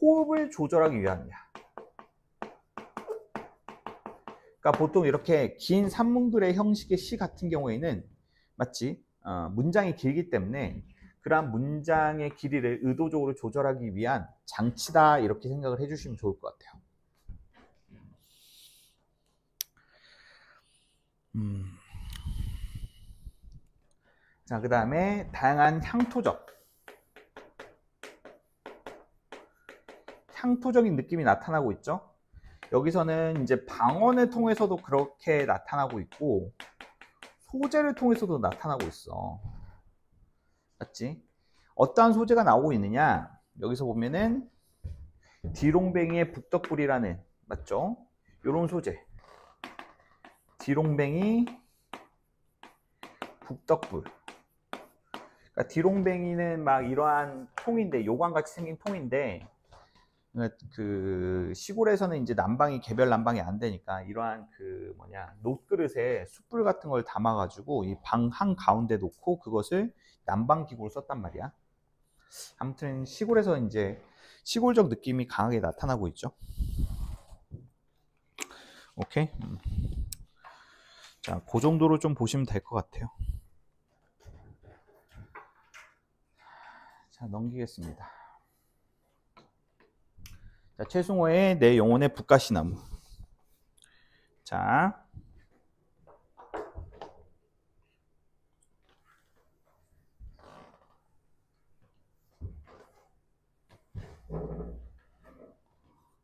호흡을 조절하기 위함이야. 그러니까 보통 이렇게 긴 산문글의 형식의 시 같은 경우에는 맞지? 문장이 길기 때문에 그러한 문장의 길이를 의도적으로 조절하기 위한 장치다, 이렇게 생각을 해주시면 좋을 것 같아요. 자, 그 다음에 다양한 향토적인 느낌이 나타나고 있죠. 여기서는 이제 방언을 통해서도 그렇게 나타나고 있고 소재를 통해서도 나타나고 있어. 맞지? 어떠한 소재가 나오고 있느냐? 여기서 보면은 디롱뱅이의 북덕불이라는, 맞죠? 요런 소재. 디롱뱅이 북덕불. 그러니까 디롱뱅이는 막 이러한 통인데, 요관같이 생긴 통인데, 그 시골에서는 이제 개별 난방이 안 되니까 이러한 놋그릇에 숯불 같은 걸 담아가지고 이 방 한 가운데 놓고 그것을 난방기구로 썼단 말이야. 아무튼 시골에서 이제 시골적 느낌이 강하게 나타나고 있죠. 오케이. 자, 그 정도로 좀 보시면 될 것 같아요. 자, 넘기겠습니다. 자, 최승호의 내 영혼의 북가시나무. 자,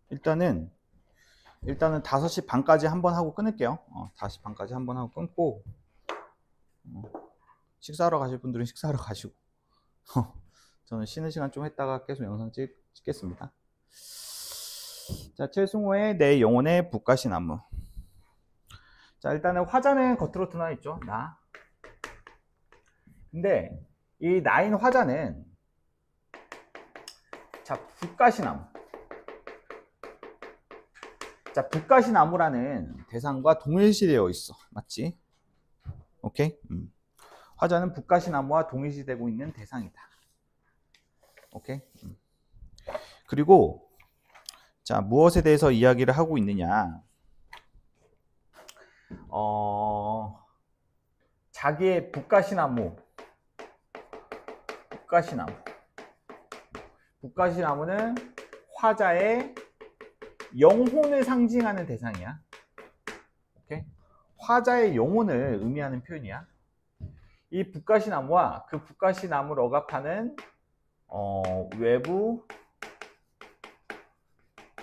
일단은 5시 반까지 한번 하고 끊을게요. 5시 반까지 한번 하고 끊고, 식사하러 가실 분들은 식사하러 가시고, 저는 쉬는 시간 좀 했다가 계속 영상 찍겠습니다. 자, 최승호의 내 영혼의 북가시나무. 자, 일단은 화자는 겉으로 드러나 있죠. 나. 근데 이 나인 화자는, 자, 북가시나무. 자, 북가시나무라는 대상과 동일시되어 있어. 맞지? 오케이? 화자는 북가시나무와 동일시되고 있는 대상이다. 오케이? 그리고 자, 무엇에 대해서 이야기를 하고 있느냐? 자기의 북가시나무는 화자의 영혼을 상징하는 대상이야. 오케이? 화자의 영혼을 의미하는 표현이야. 이 북가시나무와 그 북가시나무를 억압하는 외부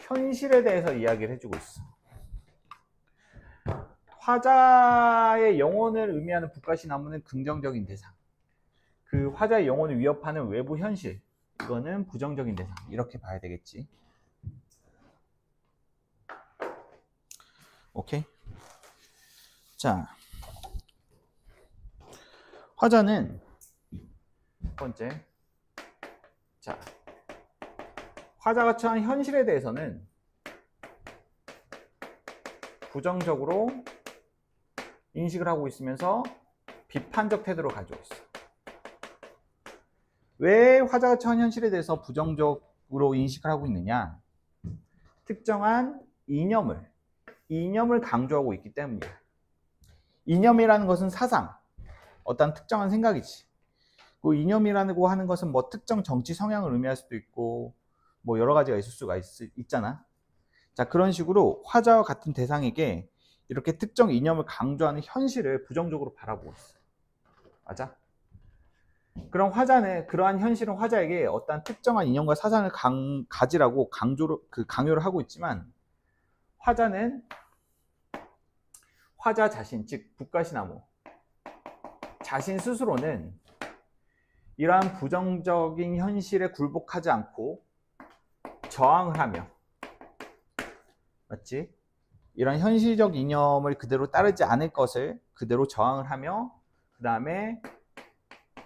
현실에 대해서 이야기를 해주고 있어. 화자의 영혼을 의미하는 북가시나무는 긍정적인 대상, 그 화자의 영혼을 위협하는 외부 현실, 이거는 부정적인 대상, 이렇게 봐야 되겠지. 오케이? 자, 화자는 첫 번째, 자, 화자가 처한 현실에 대해서는 부정적으로 인식을 하고 있으면서 비판적 태도를 가지고 있어. 왜 화자가 처한 현실에 대해서 부정적으로 인식을 하고 있느냐? 특정한 이념을 강조하고 있기 때문이야. 이념이라는 것은 사상, 어떤 특정한 생각이지. 그 이념이라고 하는 것은 뭐 특정 정치 성향을 의미할 수도 있고 뭐 여러 가지가 있을 수가 있잖아. 자, 그런 식으로 화자와 같은 대상에게 이렇게 특정 이념을 강조하는 현실을 부정적으로 바라보고 있어. 맞아? 그럼 화자는 그러한 현실은 화자에게 어떤 특정한 이념과 사상을 가지라고 강요를 하고 있지만 화자는 화자 자신, 즉 북가시나무 자신 스스로는 이러한 부정적인 현실에 굴복하지 않고 저항을 하며, 맞지? 이런 현실적 이념을 그대로 따르지 않을 것을 그대로 저항을 하며 그 다음에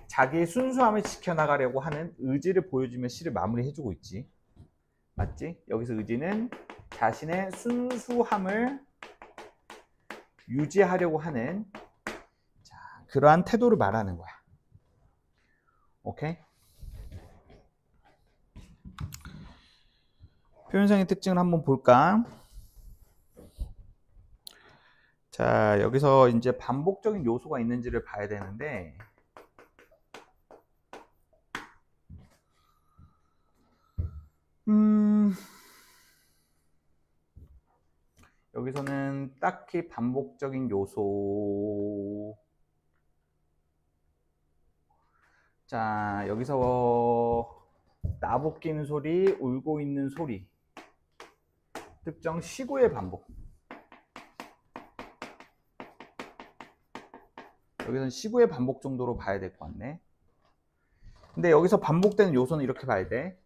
자기의 순수함을 지켜나가려고 하는 의지를 보여주며 시를 마무리해주고 있지. 맞지? 여기서 의지는 자신의 순수함을 유지하려고 하는 그러한 태도를 말하는 거야. 오케이? 표현상의 특징을 한번 볼까? 자, 여기서 이제 반복적인 요소가 있는지를 봐야 되는데 여기서는 딱히 반복적인 요소, 자, 여기서 나부끼는 소리, 울고 있는 소리, 특정 시구의 반복. 여기서는 시구의 반복 정도로 봐야 될 것 같네. 근데 여기서 반복되는 요소는 이렇게 봐야 돼.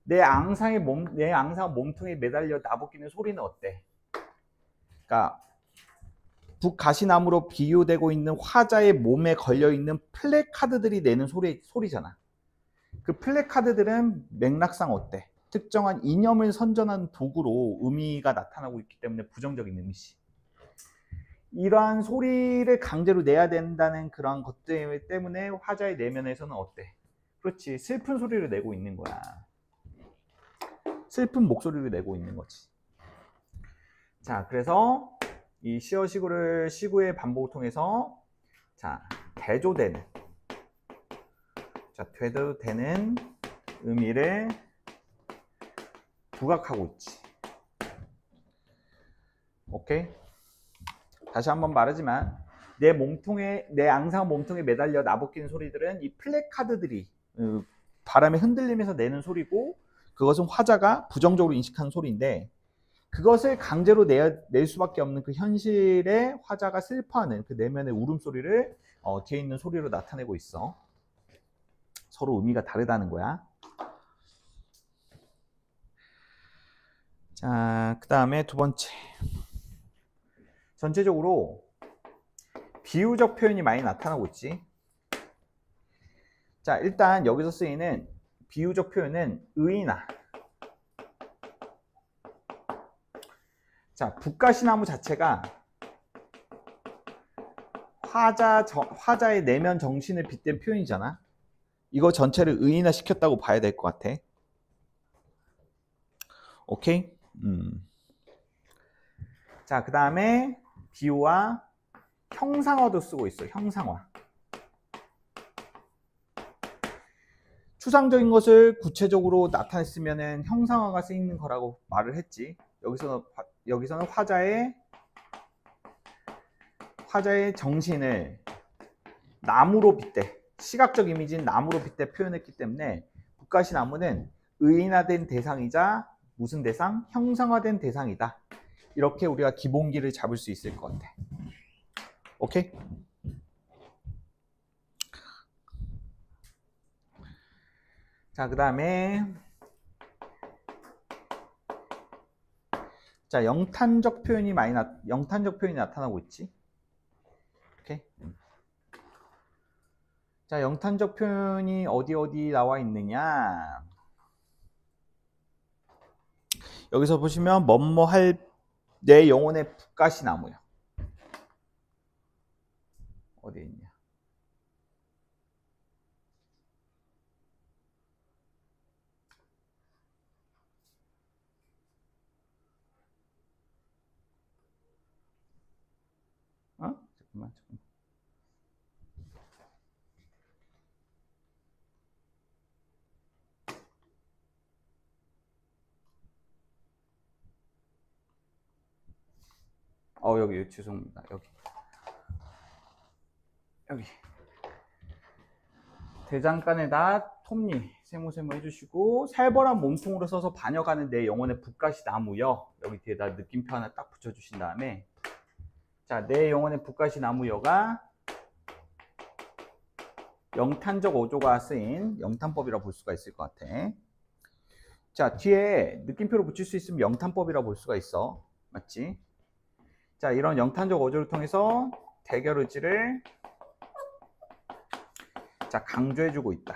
내 앙상의 몸통에 매달려 나부끼는 소리는 어때? 그러니까 북가시나무로 비유되고 있는 화자의 몸에 걸려있는 플래카드들이 내는 소리잖아. 그 플래카드들은 맥락상 어때? 특정한 이념을 선전하는 도구로 의미가 나타나고 있기 때문에 부정적인 의미지. 이러한 소리를 강제로 내야 된다는 그런 것들 때문에 화자의 내면에서는 어때? 그렇지, 슬픈 소리를 내고 있는 거야. 슬픈 목소리를 내고 있는 거지. 자, 그래서 이 시구의 반복을 통해서 자, 대조되는 의미를 부각하고 있지. 오케이? 다시 한번 말하지만 내 앙상 몸통에 매달려 나부끼는 소리들은 이 플래카드들이 바람에 흔들리면서 내는 소리고, 그것은 화자가 부정적으로 인식하는 소리인데, 그것을 강제로 낼 수밖에 없는 그 현실에 화자가 슬퍼하는 그 내면의 울음소리를 뒤에 있는 소리로 나타내고 있어. 서로 의미가 다르다는 거야. 자, 그 다음에 두 번째. 전체적으로 비유적 표현이 많이 나타나고 있지. 자, 일단 여기서 쓰이는 비유적 표현은 의인아. 자, 북가시나무 자체가 화자의 내면 정신을 빗댄 표현이잖아. 이거 전체를 의인화 시켰다고 봐야 될 것 같아. 오케이? 자, 그 다음에 비유와 형상화도 쓰고 있어. 형상화. 추상적인 것을 구체적으로 나타냈으면 형상화가 쓰이는 거라고 말을 했지. 여기서는 화자의 정신을 나무로 빗대, 시각적 이미지인 나무로 빗대 표현했기 때문에 북가시나무는 의인화된 대상이자 무슨 대상? 형상화된 대상이다. 이렇게 우리가 기본기를 잡을 수 있을 것 같아. 오케이? 자, 그 다음에 자, 영탄적 표현이 나타나고 있지. 오케이? 자, 영탄적 표현이 어디 나와 있느냐? 여기서 보시면 뭐뭐 할 내 영혼의 붓가시 나무요. 어디에 있냐? 어? 잠깐만. 여기 죄송합니다. 여기 대장간에다 톱니 세모세모 해주시고 살벌한 몸통으로 써서 반역하는 내 영혼의 붓가시 나무여. 여기 뒤에다 느낌표 하나 딱 붙여주신 다음에 자, 내 영혼의 붓가시 나무여가 영탄적 어조가 쓰인 영탄법이라 볼 수가 있을 것 같아. 자, 뒤에 느낌표를 붙일 수 있으면 영탄법이라 볼 수가 있어. 맞지? 자, 이런 영탄적 어조를 통해서 대결 의지를 자, 강조해주고 있다.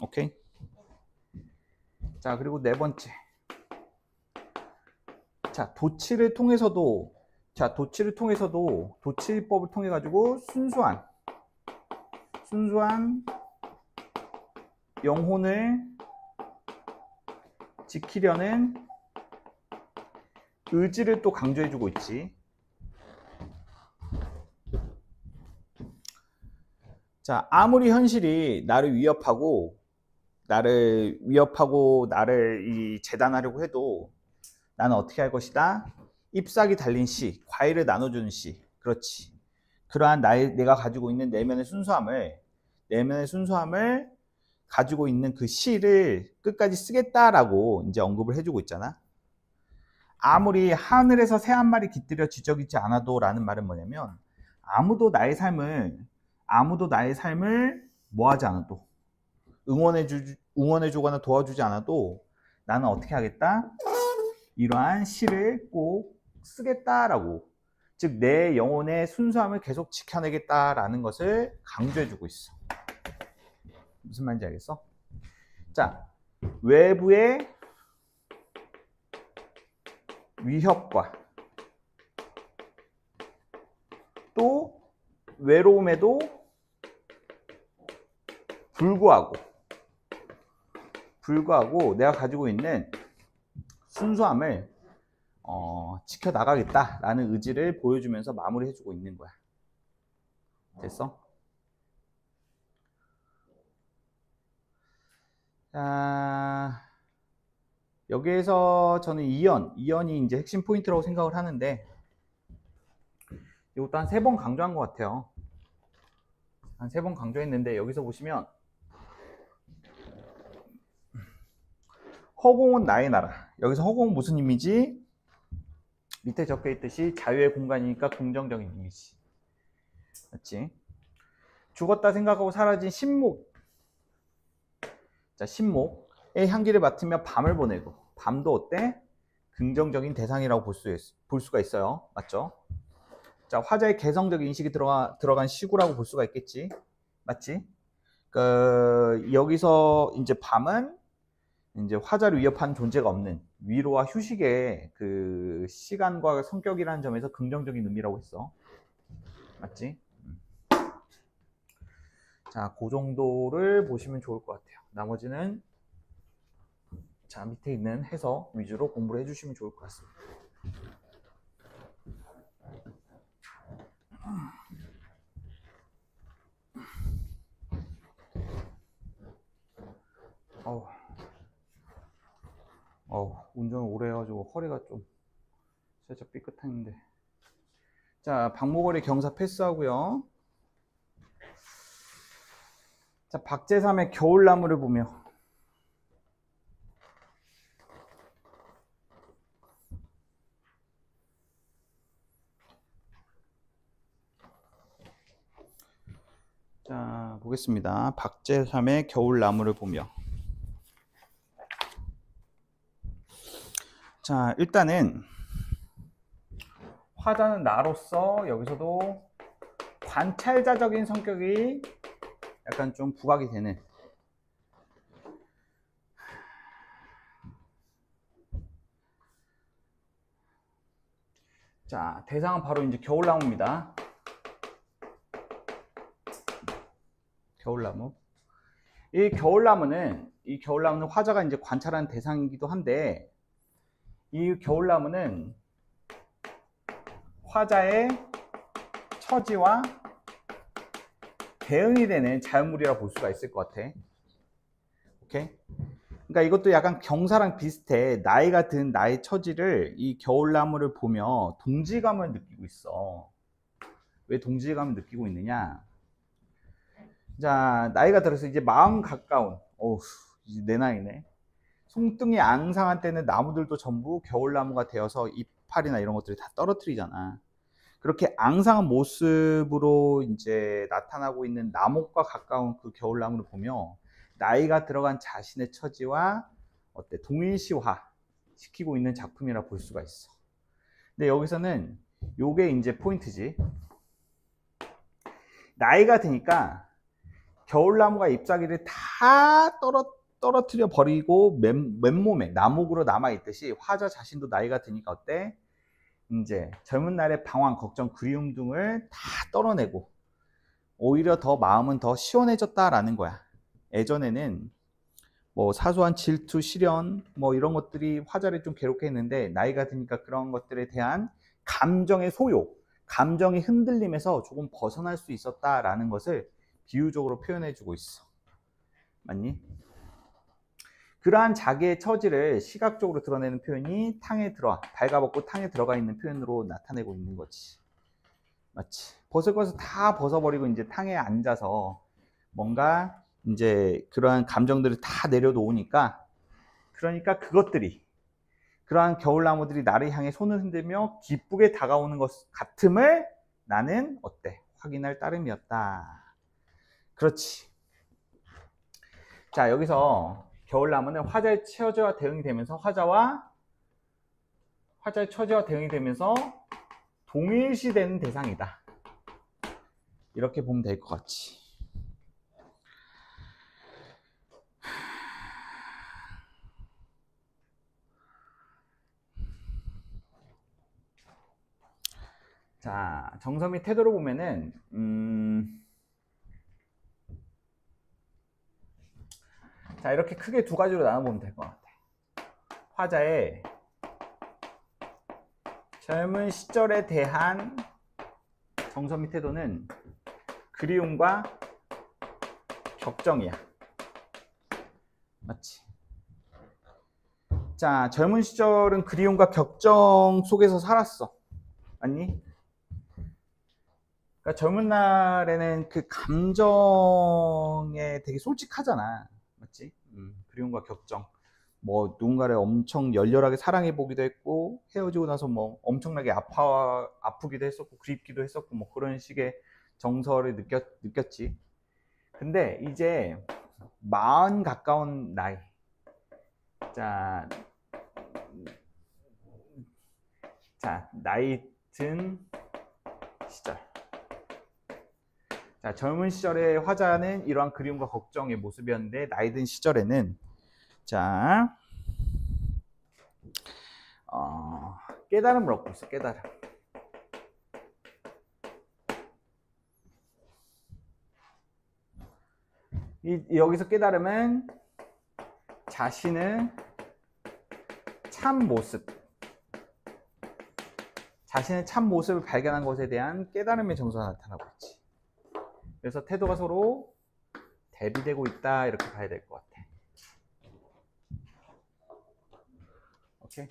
오케이? 자, 그리고 네 번째. 자, 도치를 통해서도 도치법을 통해 가지고 순수한 영혼을 지키려는 의지를 또 강조해주고 있지. 자, 아무리 현실이 나를 위협하고 나를 재단하려고 해도 나는 어떻게 할 것이다? 잎사귀 달린 씨, 과일을 나눠주는 씨. 그렇지. 그러한 내가 가지고 있는 내면의 순수함을 가지고 있는 그 씨를 끝까지 쓰겠다라고 이제 언급을 해주고 있잖아. 아무리 하늘에서 새 한 마리 깃들여 지저귀지 않아도 라는 말은 뭐냐면 아무도 나의 삶을 뭐 하지 않아도 응원해주거나 도와주지 않아도 나는 어떻게 하겠다? 이러한 시를 꼭 쓰겠다라고, 즉 내 영혼의 순수함을 계속 지켜내겠다라는 것을 강조해주고 있어. 무슨 말인지 알겠어? 자, 외부의 위협과 또 외로움에도 불구하고 내가 가지고 있는 순수함을 지켜나가겠다라는 의지를 보여주면서 마무리해주고 있는 거야. 됐어? 자, 여기에서 저는 이연이 이제 핵심 포인트라고 생각을 하는데, 이것도 한 3번 강조한 것 같아요. 한 3번 강조했는데, 여기서 보시면 허공은 나의 나라. 여기서 허공은 무슨 이미지? 밑에 적혀 있듯이 자유의 공간이니까 긍정적인 이미지. 맞지? 죽었다 생각하고 사라진 신목. 자, 신목의 향기를 맡으며 밤을 보내고, 밤도 어때? 긍정적인 대상이라고 볼 수가 있어요. 맞죠? 자, 화자의 개성적 인식이 들어간 시구라고 볼 수가 있겠지. 맞지? 여기서 이제 밤은 이제 화자를 위협하는 존재가 없는 위로와 휴식의 그 시간과 성격이라는 점에서 긍정적인 의미라고 했어. 맞지? 자, 그 정도를 보시면 좋을 것 같아요. 나머지는 자, 밑에 있는 해석 위주로 공부를 해주시면 좋을 것 같습니다. 운전을 오래 해가지고 허리가 좀 살짝 삐끗했는데. 자, 박모거리 경사 패스하고요. 자, 박제삼의 겨울나무를 보며 자, 보겠습니다. 박제삼의 겨울나무를 보며. 자, 일단은 화자는 나로서 여기서도 관찰자적인 성격이 약간 좀 부각이 되는, 자, 대상은 바로 이제 겨울나무입니다. 겨울나무. 이 겨울나무는 화자가 이제 관찰하는 대상이기도 한데, 이 겨울나무는 화자의 처지와 대응이 되는 자연물이라 볼 수가 있을 것 같아. 오케이? 그러니까 이것도 약간 경사랑 비슷해. 나이가 든 나의 처지를 이 겨울나무를 보며 동질감을 느끼고 있어. 왜 동질감을 느끼고 있느냐? 자, 나이가 들어서 이제 마흔 가까운, 어우, 이제 내 나이네. 송등이 앙상한 때는 나무들도 전부 겨울나무가 되어서 이파리나 이런 것들이 다 떨어뜨리잖아. 그렇게 앙상한 모습으로 이제 나타나고 있는 나목과 가까운 그 겨울나무를 보며 나이가 들어간 자신의 처지와 동일시화 시키고 있는 작품이라 볼 수가 있어. 근데 여기서는 요게 이제 포인트지. 나이가 드니까 겨울나무가 잎사귀를 다 떨어뜨려 버리고 맨몸에 나목으로 남아있듯이 화자 자신도 나이가 드니까 어때? 이제 젊은 날의 방황, 걱정, 그리움 등을 다 떨어내고 오히려 더 마음은 더 시원해졌다라는 거야. 예전에는 뭐 사소한 질투, 시련 뭐 이런 것들이 화자를 좀 괴롭게 했는데 나이가 드니까 그런 것들에 대한 감정의 소요, 감정의 흔들림에서 조금 벗어날 수 있었다라는 것을 비유적으로 표현해 주고 있어. 맞니? 그러한 자기의 처지를 시각적으로 드러내는 표현이 발가벗고 탕에 들어가 있는 표현으로 나타내고 있는 거지. 맞지? 벗을 것을 다 벗어버리고 이제 탕에 앉아서 뭔가 이제 그러한 감정들을 다 내려놓으니까, 그러니까 그러한 겨울나무들이 나를 향해 손을 흔들며 기쁘게 다가오는 것 같음을 나는 확인할 따름이었다. 그렇지. 자, 여기서 겨울나무는 화자의 처지와 대응이 되면서 화자의 처지와 대응이 되면서 동일시되는 대상이다. 이렇게 보면 될 것 같지. 자, 정서 및 태도를 보면은 자, 이렇게 크게 두 가지로 나눠보면 될 것 같아. 화자의 젊은 시절에 대한 정서 및 태도는 그리움과 격정이야. 맞지? 자, 젊은 시절은 그리움과 격정 속에서 살았어. 맞니? 그러니까 젊은 날에는 그 감정에 되게 솔직하잖아. 맞지? 그리움과 격정. 뭐 누군가를 엄청 열렬하게 사랑해 보기도 했고, 헤어지고 나서 뭐 엄청나게 아프기도 했었고, 그립기도 했었고, 뭐 그런 식의 정서를 느꼈지. 근데 이제 40 가까운 나이. 자, 나이 든 시절. 자, 젊은 시절의 화자는 이러한 그리움과 걱정의 모습이었는데, 나이 든 시절에는 깨달음을 얻고 있어. 깨달음. 여기서 깨달음은 자신의 참 모습을 발견한 것에 대한 깨달음의 정서가 나타나고 있지. 그래서 태도가 서로 대비되고 있다, 이렇게 봐야 될 것 같아. 오케이.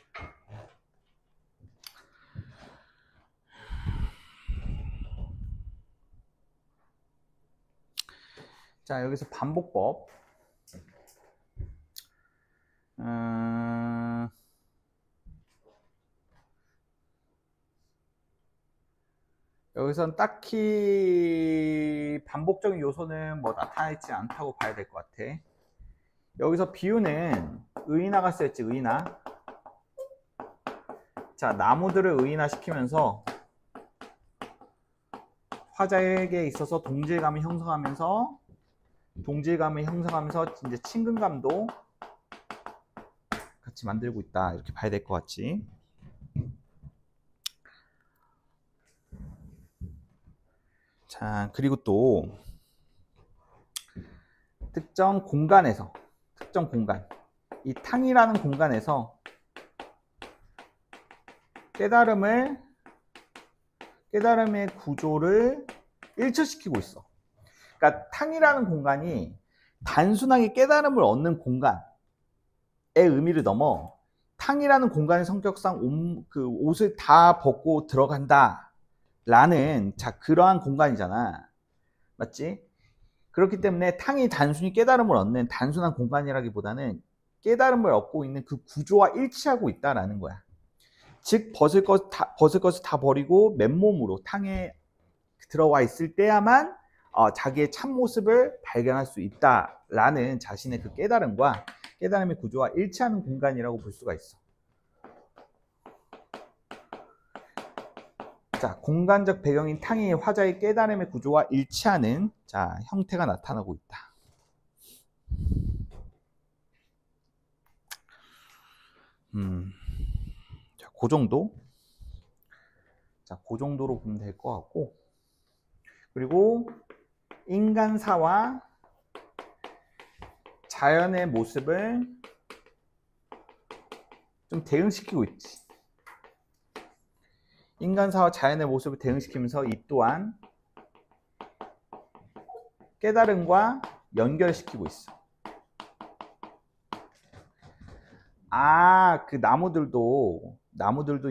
자, 여기서 반복법. 여기선 딱히 반복적인 요소는 뭐 나타나 있지 않다고 봐야 될 것 같아. 여기서 비유는 의인화가 쓰였지. 의인화. 자, 나무들을 의인화시키면서 화자에게 있어서 동질감을 형성하면서 이제 친근감도 같이 만들고 있다, 이렇게 봐야 될 것 같지. 자, 그리고 또 특정 공간에서, 특정 공간, 이 탕이라는 공간에서 깨달음의 구조를 일처시키고 있어. 그러니까 탕이라는 공간이 단순하게 깨달음을 얻는 공간의 의미를 넘어 탕이라는 공간의 성격상 옷을 다 벗고 들어간다 라는, 자, 그러한 공간이잖아. 맞지? 그렇기 때문에 탕이 단순히 깨달음을 얻는 단순한 공간이라기보다는 깨달음을 얻고 있는 그 구조와 일치하고 있다라는 거야. 즉 벗을 것을 다 버리고 맨몸으로 탕에 들어와 있을 때야만 자기의 참모습을 발견할 수 있다라는 자신의 그 깨달음과 깨달음의 구조와 일치하는 공간이라고 볼 수가 있어. 자, 공간적 배경인 탕이 화자의 깨달음의 구조와 일치하는, 자, 형태가 나타나고 있다. 자, 그 정도. 자, 그 정도로 보면 될 것 같고, 그리고 인간사와 자연의 모습을 좀 대응시키고 있지. 인간사와 자연의 모습을 대응시키면서 이 또한 깨달음과 연결시키고 있어. 그 나무들도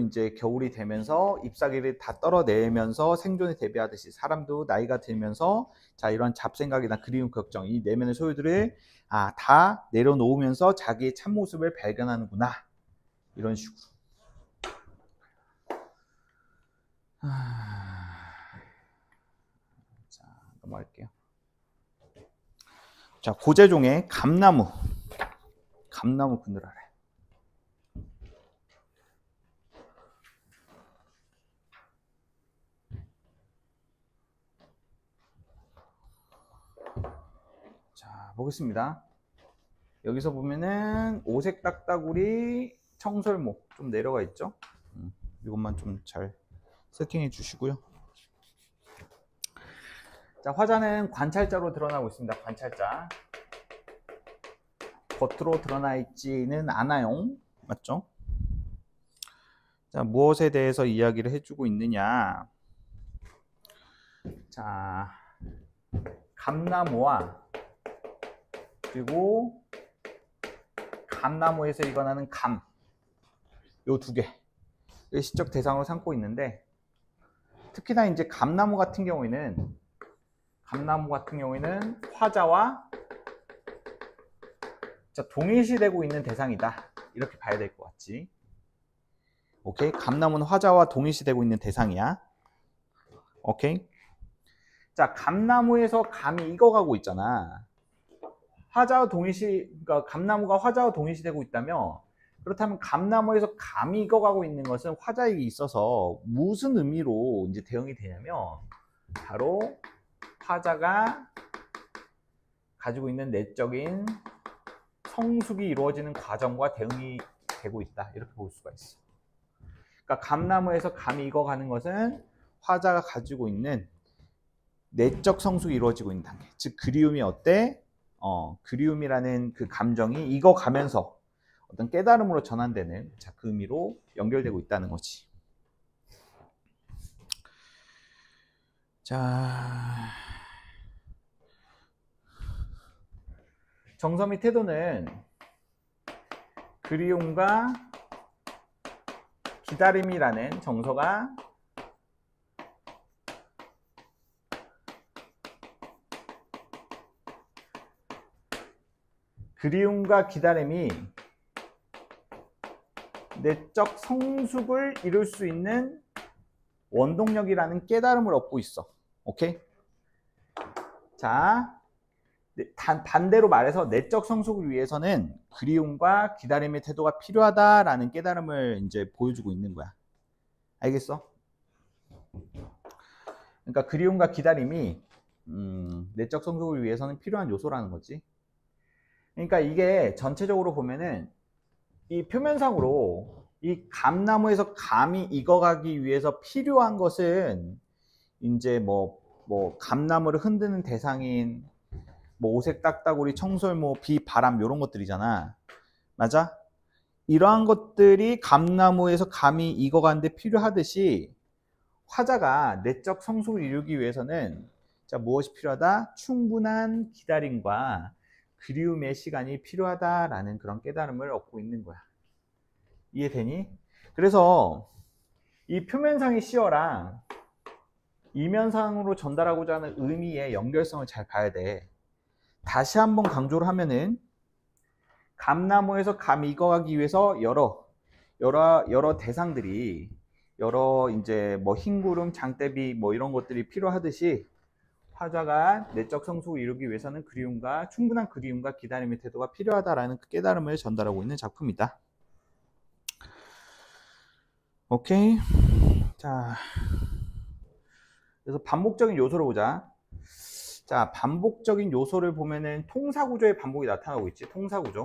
이제 겨울이 되면서 잎사귀를 다 떨어내면서 생존에 대비하듯이 사람도 나이가 들면서, 자, 이런 잡생각이나 그리움, 걱정, 이 내면의 소유들을 다 내려놓으면서 자기의 참모습을 발견하는구나. 이런 식으로. 자, 넘어갈게요. 자, 고재종의 감나무 그늘 아래. 자, 보겠습니다. 여기서 보면은 오색 딱따구리 청설모 좀 내려가 있죠. 이것만 좀 잘 세팅해 주시고요. 자, 화자는 관찰자로 드러나고 있습니다. 관찰자. 겉으로 드러나 있지는 않아요. 맞죠? 자, 무엇에 대해서 이야기를 해주고 있느냐. 자, 감나무와 그리고 감나무에서 일어나는 감, 요 두 개 시적 대상으로 삼고 있는데, 특히나 이제 감나무 같은 경우에는 화자와 동일시되고 있는 대상이다, 이렇게 봐야 될 것 같지. 오케이, 감나무는 화자와 동일시되고 있는 대상이야. 오케이. 자, 감나무에서 감이 익어가고 있잖아. 그러니까 감나무가 화자와 동일시되고 있다면, 그렇다면 감나무에서 감이 익어가고 있는 것은 화자에게 있어서 무슨 의미로 이제 대응이 되냐면, 바로 화자가 가지고 있는 내적인 성숙이 이루어지는 과정과 대응이 되고 있다, 이렇게 볼 수가 있어. 그러니까 감나무에서 감이 익어가는 것은 화자가 가지고 있는 내적 성숙이 이루어지고 있는 단계, 즉 그리움이 어때? 그리움이라는 그 감정이 익어가면서 어떤 깨달음으로 전환되는, 자, 그 의미로 연결되고 있다는 거지. 자, 정서 및 태도는 그리움과 기다림이라는 정서가 그리움과 기다림이 내적 성숙을 이룰 수 있는 원동력이라는 깨달음을 얻고 있어. 오케이? 자, 반대로 말해서 내적 성숙을 위해서는 그리움과 기다림의 태도가 필요하다라는 깨달음을 이제 보여주고 있는 거야. 알겠어? 그러니까 그리움과 기다림이 내적 성숙을 위해서는 필요한 요소라는 거지. 그러니까 이게 전체적으로 보면은 이 표면상으로 이 감나무에서 감이 익어가기 위해서 필요한 것은 이제 뭐 뭐 감나무를 흔드는 대상인 뭐 오색 딱따구리, 청설모, 비, 바람 이런 것들이잖아. 맞아? 이러한 것들이 감나무에서 감이 익어가는데 필요하듯이 화자가 내적 성숙을 이루기 위해서는 자, 무엇이 필요하다? 충분한 기다림과 그리움의 시간이 필요하다라는 그런 깨달음을 얻고 있는 거야. 이해되니? 그래서 이 표면상의 시어랑 이면상으로 전달하고자 하는 의미의 연결성을 잘 봐야 돼. 다시 한번 강조를 하면은 감나무에서 감이 익어가기 위해서 여러 대상들이 여러 이제 뭐 흰구름, 장대비 뭐 이런 것들이 필요하듯이 화자가 내적 성숙을 이루기 위해서는 충분한 그리움과 기다림의 태도가 필요하다라는 그 깨달음을 전달하고 있는 작품이다. 오케이. 자, 그래서 반복적인 요소를 보자. 자, 반복적인 요소를 보면은 통사구조의 반복이 나타나고 있지. 통사구조.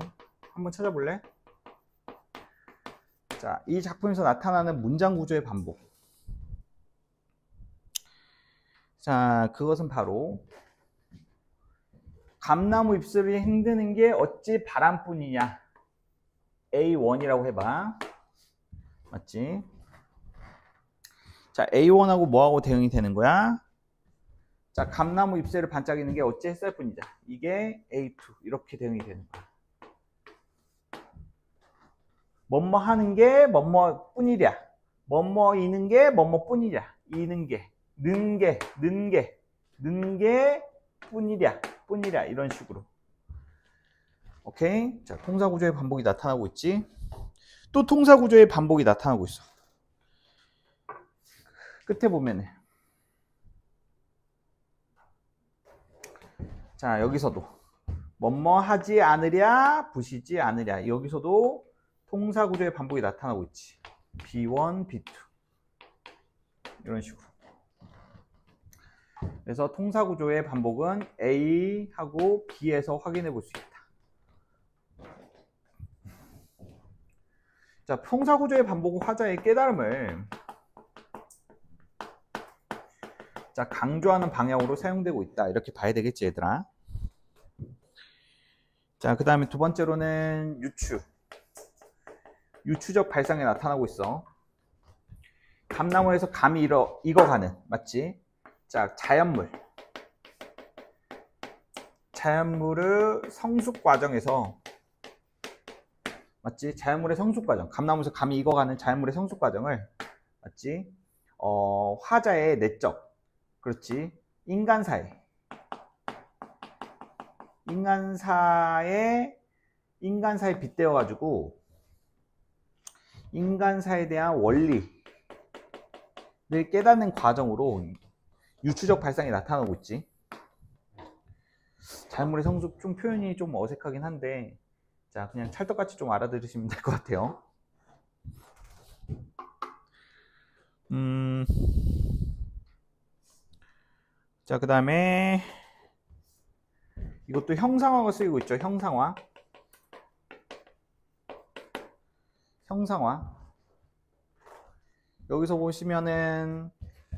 한번 찾아볼래? 자, 이 작품에서 나타나는 문장 구조의 반복. 자, 그것은 바로 감나무 잎술이 흔드는 게 어찌 바람뿐이냐. A1이라고 해봐. 맞지? 자, A1하고 뭐하고 대응이 되는 거야? 자, 감나무 잎새를 반짝이는 게 어찌 햇살뿐이자. 이게 A2 이렇게 대응이 되는 거야. 뭐뭐 하는 게 뭐뭐 뿐이랴. 뭐뭐 이는 게 뭐뭐 뿐이랴. 이는 게, 는 게 뿐이랴. 이런 식으로. 오케이? 자, 통사구조의 반복이 나타나고 있지. 또 통사구조의 반복이 나타나고 있어. 끝에 보면은. 자, 여기서도 뭐뭐 하지 않으랴, 부시지 않으랴. 여기서도 통사구조의 반복이 나타나고 있지. B1, B2 이런 식으로. 그래서 통사구조의 반복은 A하고 B에서 확인해 볼 수 있다. 자, 통사구조의 반복은 화자의 깨달음을 자, 강조하는 방향으로 사용되고 있다. 이렇게 봐야 되겠지, 얘들아. 자, 그 다음에 두 번째로는 유추적 발상에 나타나고 있어. 감나무에서 감이 익어가는, 맞지? 자, 자연물의 성숙 과정에서, 맞지? 자연물의 성숙 과정, 감나무에서 감이 익어가는 자연물의 성숙 과정을, 맞지? 화자의 내적, 그렇지? 인간사에 빗대어 가지고 인간사에 대한 원리를 깨닫는 과정으로 유추적 발상이 나타나고 있지. 자연물의 성숙 좀 표현이 좀 어색하긴 한데 자, 그냥 찰떡같이 좀 알아들으시면 될 것 같아요. 자, 그 다음에 이것도 형상화가 쓰이고 있죠. 형상화. 여기서 보시면은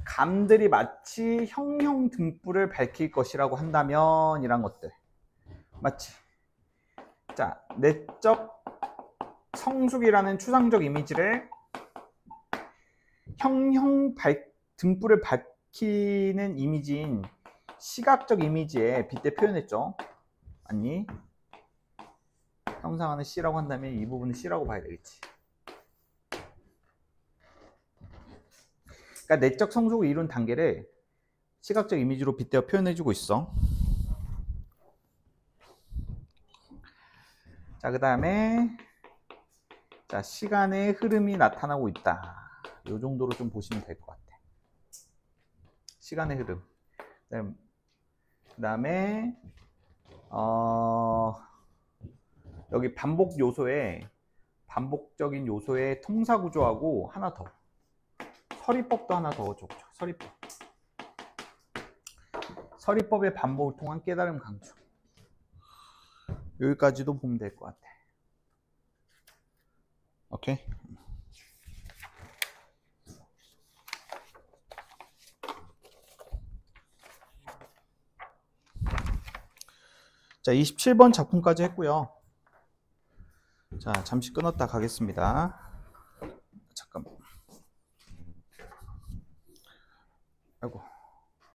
감들이 마치 형형 등불을 밝힐 것이라고 한다면 이란 것들. 맞지? 자, 내적 성숙이라는 추상적 이미지를 형형 등불을 밝히는 이미지인 시각적 이미지에 빗대 표현했죠. 맞니? 형상화는 C라고 한다면 이 부분은 C라고 봐야 되겠지. 그러니까 내적 성숙을 이룬 단계를 시각적 이미지로 빗대어 표현해주고 있어. 자, 그 다음에 자, 시간의 흐름이 나타나고 있다. 이 정도로 좀 보시면 될 것 같아. 시간의 흐름. 그 다음에 여기 반복적인 요소의 통사구조하고 하나 더. 서리법도 하나 더 줬죠. 서리법의 반복을 통한 깨달음 강조. 여기까지도 보면 될 것 같아. 오케이. 자, 27번 작품까지 했고요. 자, 잠시 끊었다 가겠습니다. 잠깐만. 아이고.